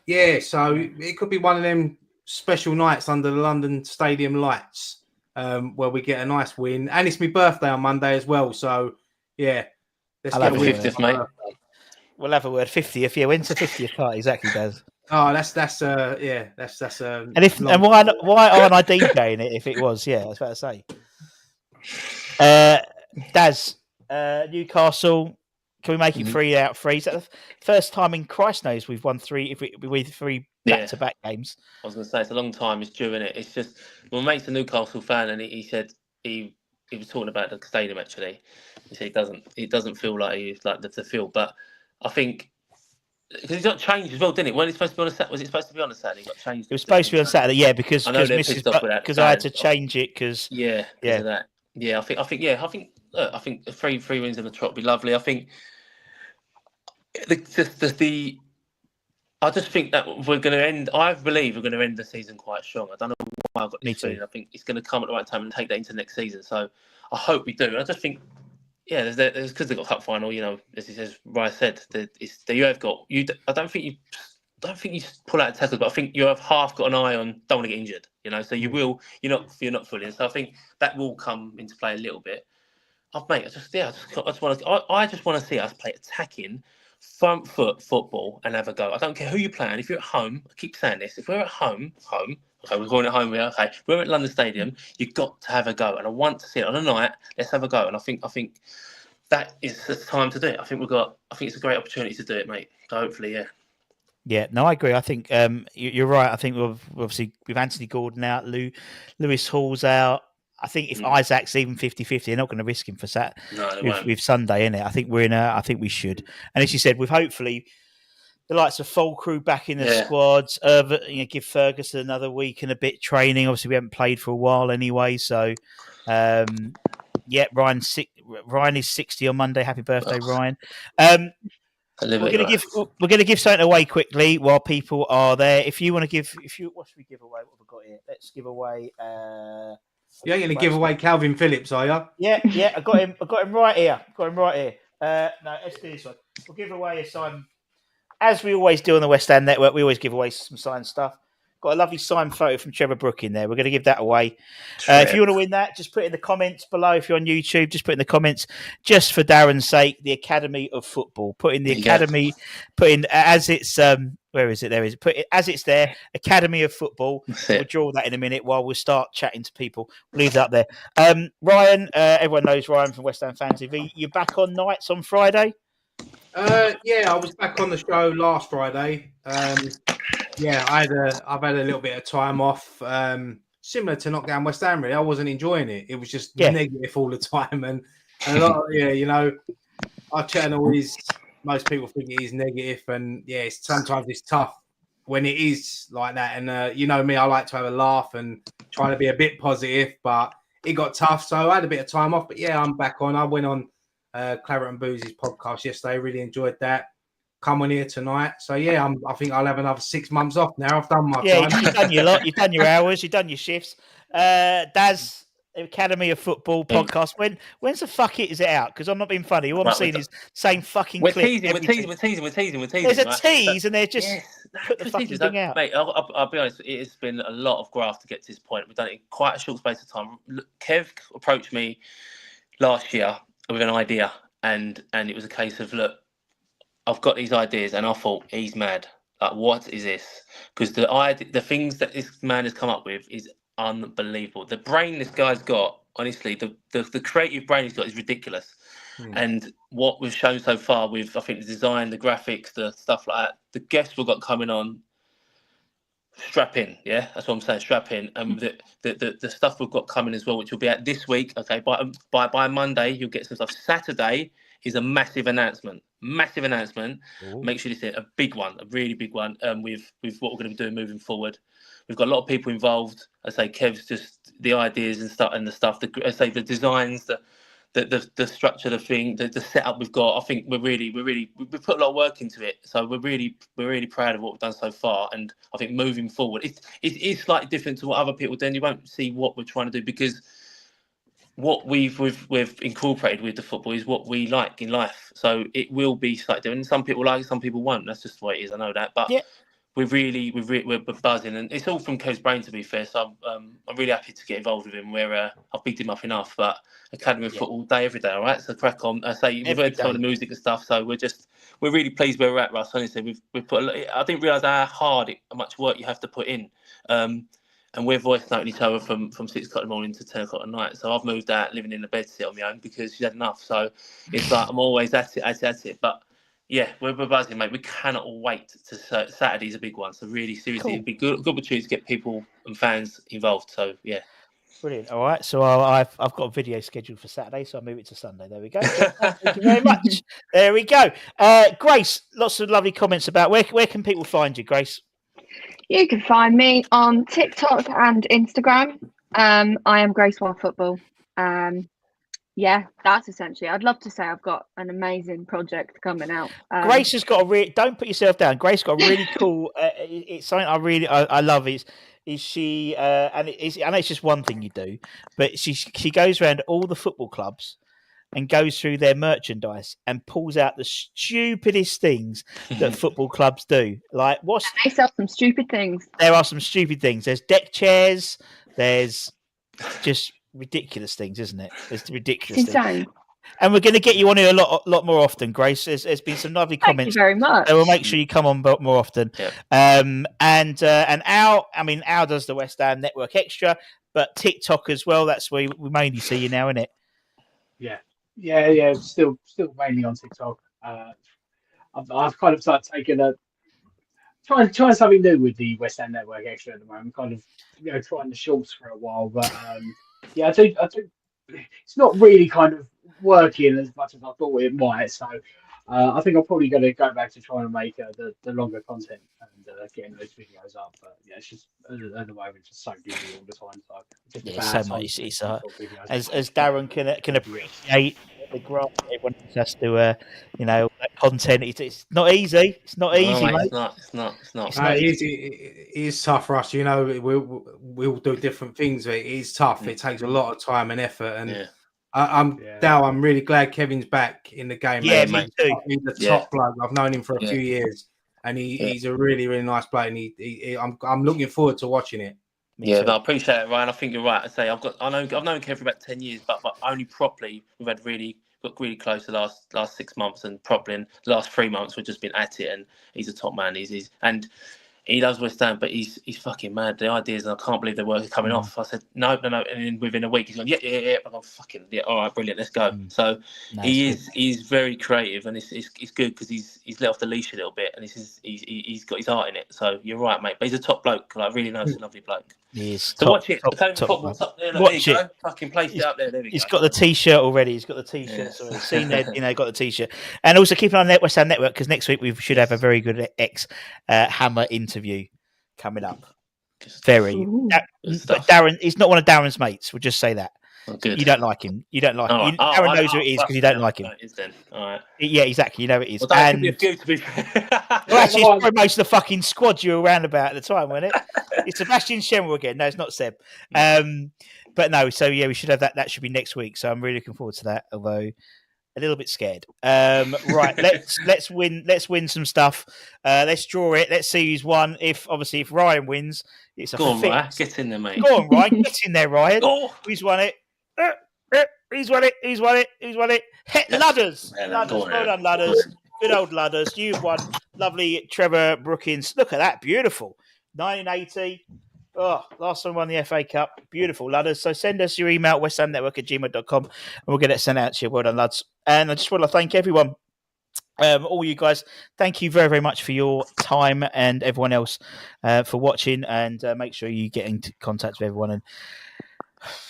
Yeah, so it could be one of them special nights under the London Stadium lights. Where we get a nice win, and it's my birthday on Monday as well. So, yeah, let's get a 50th, mate. We'll have a word 50th. Yeah, when's the 50th party? Exactly, Daz. Oh, that's And why aren't I DJing it if it was? Yeah, I was about to say. Daz, Newcastle. Can we make it 3 out of 3? Is that the first time in Christ knows we've won 3? If we win 3 back-to-back games. I was going to say it's a long time. It's due, innit? It's just my mate's a Newcastle fan, and he said he was talking about the stadium actually. He said it doesn't feel like he's like the field, but I think because it got changed as well, didn't it? When it's supposed to be on a Saturday, was it supposed to be on a Saturday? It got changed. It was supposed to be on Saturday, yeah, because I had to change it because of that. Yeah, I think 3 wins in the trot would be lovely. I think I just think that we're going to end. I believe we're going to end the season quite strong. I don't know why I've got this feeling. I think it's going to come at the right time and take that into next season. So I hope we do. I just think, there's because they've got cup final. As Rice said, you have got you. I don't think you pull out tackles, but I think you have half got an eye on don't want to get injured. So you will. You're not fully. So I think that will come into play a little bit. Mate, I just want to see us play attacking, front foot football and have a go. I don't care who you're playing. If you're at home, I keep saying this. If we're at home, okay, we're going at home. Okay, we're at London Stadium. You've got to have a go, and I want to see it on a night. Let's have a go, and I think that is the time to do it. I think it's a great opportunity to do it, mate. So hopefully, yeah. Yeah, no, I agree. I think you're right. I think with Anthony Gordon out, Lewis Hall's out. I think if Isaac's even 50-50, they're not going to risk him for with Sunday, innit? I think I think we should. And as you said, with hopefully the likes of Fulkrug back in the squads, give Ferguson another week and a bit training. Obviously, we haven't played for a while anyway. So, Ryan is 60 on Monday. Happy birthday, Ryan. We're going to give something away quickly while people are there. If you want to give, what should we give away? What have we got here? Let's give away. You're going to give away Calvin Phillips, are you? Yeah. I got him right here. No, let's do this one. We'll give away a sign, as we always do on the West Ham Network. We always give away some signed stuff. Got a lovely signed photo from Trevor Brook in there. We're going to give that away. If you want to win that, just put it in the comments below. If you're on YouTube, just put in the comments, just for Darren's sake, the Academy of Football. Put in the Academy, put in as it's, where is it? There is it. Put it as it's there, Academy of Football. We'll draw that in a minute while we'll start chatting to people. We'll leave that there. Ryan, everyone knows Ryan from West Ham Fan TV. You're back on nights on Friday? Yeah, I was back on the show last Friday. Yeah, I've had a little bit of time off. Similar to knockdown West Ham, really. I wasn't enjoying it. It was just negative all the time, and a lot. Our channel is. Most people think it is negative, and sometimes it's tough when it is like that. And you know me, I like to have a laugh and try to be a bit positive, but it got tough, so I had a bit of time off. But yeah, I'm back on. I went on Claret and Boozy's podcast yesterday. Really enjoyed that. Come on here tonight. So yeah, I think I'll have another 6 months off now. I've done my time. You've done your lot. You've done your hours. You've done your shifts. Daz, Academy of Football podcast. When's the fuck is it out? Because I'm not being funny. All I'm seeing is same fucking we're clip. We're teasing. There's a tease, and they're just put the fucking thing out. Mate, I'll be honest. It has been a lot of graft to get to this point. We've done it in quite a short space of time. Kev approached me last year with an idea, and it was a case of, look, I've got these ideas, and I thought, he's mad. Like, what is this? Because the things that this man has come up with is unbelievable. The brain this guy's got, honestly, the creative brain he's got is ridiculous. And what we've shown so far with, I think, the design, the graphics, the stuff like that, the guests we've got coming on, strap in, yeah? That's what I'm saying, strap in. And the stuff we've got coming as well, which will be out this week, okay? By Monday, you'll get some stuff. Saturday is a massive announcement. Ooh. Make sure you see it, a big one, a really big one, with what we're going to be doing moving forward. We've got a lot of people involved. I say Kev's just the ideas and stuff, and the stuff. I say the designs, the structure, the thing, the setup we've got. I think we've put a lot of work into it. So we're really proud of what we've done so far. And I think moving forward, it is slightly different to what other people do. And you won't see what we're trying to do, because what we've incorporated with the football is what we like in life. So it will be slightly different. Some people like it, some people won't. That's just the way it is. I know that, but we're buzzing, and it's all from Kev's brain, to be fair. So I'm really happy to get involved with him. I've bigged him up enough, but Academy of Football day every day. All right, so crack on. I say we've heard some of the music and stuff, so we're really pleased where we're at, Russ. Honestly, we've put. I didn't realise how much work you have to put in. And we're voice noting each other from 6 o'clock in the morning to 10 o'clock at night. So I've moved out, living in the bed sit on my own, because she's had enough. So it's like I'm always at it. But yeah, we're buzzing, mate. We cannot wait to Saturday's a big one. So really, seriously, it'd be good opportunity to get people and fans involved. So yeah. Brilliant. All right. So I've got a video scheduled for Saturday, so I'll move it to Sunday. There we go. Thank you very much. There we go. Grace, lots of lovely comments about where can people find you, Grace? You can find me on TikTok and Instagram. I am Grace One Football. Yeah, that's essentially. I'd love to say I've got an amazing project coming out. Grace has got don't put yourself down. Grace got a really cool. It's something I love. Is she? And I know it's just one thing you do, but she goes around all the football clubs and goes through their merchandise and pulls out the stupidest things that football clubs do. Like they sell some stupid things. There are some stupid things. There's deck chairs. There's just ridiculous things, isn't it? It's ridiculous. It's insane. And we're going to get you on here a lot more often, Grace. There's been some lovely comments. Thank you very much. So we'll make sure you come on more often. Yep. And Al does the West Ham Network Extra, but TikTok as well. That's where we mainly see you now, isn't it? Yeah. Still mainly on TikTok. I've kind of started taking trying something new with the West Ham Network Extra at the moment. Kind of trying the shorts for a while, but I do. It's not really kind of working as much as I thought it might. So I think I'm probably going to go back to trying to make the longer content and getting those videos up. But yeah, it's just at the moment just so busy all the time. So so much. It's as Darren can appreciate the graph. Everyone has to that content. It's not easy. It's not easy, mate. It's not. It is tough for us. We'll do different things. It is tough. It takes a lot of time and effort. And I'm really glad Kevin's back in the game. Yeah, me too. He's a top bloke. I've known him for a few years, and he's a really, really nice player. And I'm looking forward to watching it. No, I appreciate it, Ryan. I think you're right. I've known Kev for about 10 years, but only properly we've got really close the last 6 months, and properly in the last 3 months we've just been at it. And he's a top man. he loves West Ham, but he's fucking mad. The ideas, and I can't believe the work is coming off. I said, no. And then within a week, he's gone, yeah. I'm going, fucking, yeah, all right, brilliant, let's go. So he's very creative, and it's good because he's let off the leash a little bit, and he's got his heart in it. So you're right, mate. But he's a top bloke. Like, really nice and lovely bloke. He is. So watch it. Football. Watch it. Fucking place it up there. There we go. He's got the T-shirt already. He's got the T-shirt. So he's seen that, got the T-shirt. And also keep an eye on West Ham Network because next week we should have a very good Hammer interview coming up. Very. But Darren, he's not one of Darren's mates. We'll just say that. Oh, good. You don't like him. You don't like him. Darren knows who it is because you don't like him. All right. Yeah, exactly. You know it is. Well, that could be a few, to be fair. Well, actually, it's probably most of the fucking squad you were around about at the time, wasn't it? It's Sebastian Schemmel again. No, it's not Seb. But no, so yeah, we should have that. That should be next week. So I'm really looking forward to that, although a little bit scared. Right, let's win some stuff. Let's draw it. Let's see who's won. If Ryan wins, it's a Go on, fix. Ryan. Get in there, mate. Go on, Ryan. Get in there, Ryan. Oh. Who's won it? Who's won it? Ludders. Well done, Ludders. Good old Ludders. You've won. Lovely Trevor Brookins. Look at that. Beautiful. 1980. Oh, last time won the FA Cup. Beautiful, Ludders. So send us your email, westhamnetwork@gmail.com, and we'll get it sent out to you. Well done, lads. And I just want to thank everyone, all you guys. Thank you very, very much for your time, and everyone else for watching. And make sure you get into contact with everyone and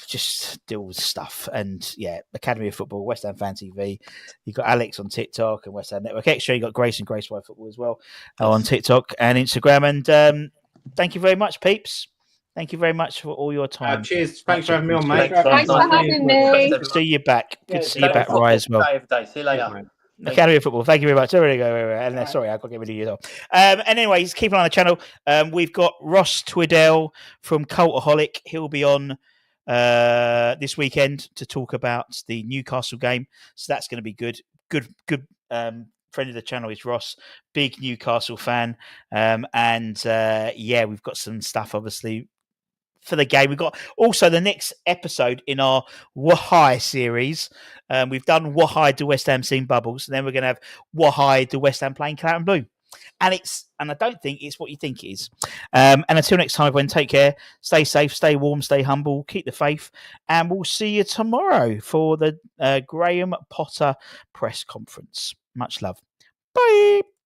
just deal with stuff. And yeah, Academy of Football, West Ham Fan TV. You've got Alex on TikTok and West Ham Network Extra. You've got Grace and Grace White Football as well on TikTok and Instagram. And thank you very much, peeps. Thank you very much for all your time. Cheers. Thanks for having me on, mate. Thanks for having me. Good to see you back. Good to see you back, Ryan, as well. See you later. Academy of Football. Thank you very much. There we go. And sorry, I got to get rid of you though. And anyways, keep an eye on the channel. We've got Ross Twiddell from Cultaholic. He'll be on this weekend to talk about the Newcastle game. So that's going to be good. Good. Friend of the channel is Ross, big Newcastle fan. We've got some stuff obviously for the game. We've got also the next episode in our Wahai series. We've done Wahai to West Ham Scene Bubbles, and then we're going to have Wahai to West Ham playing Claret and Blue. And I don't think it's what you think it is. And until next time, everyone, take care, stay safe, stay warm, stay humble, keep the faith, and we'll see you tomorrow for the Graham Potter press conference. Much love. Bye.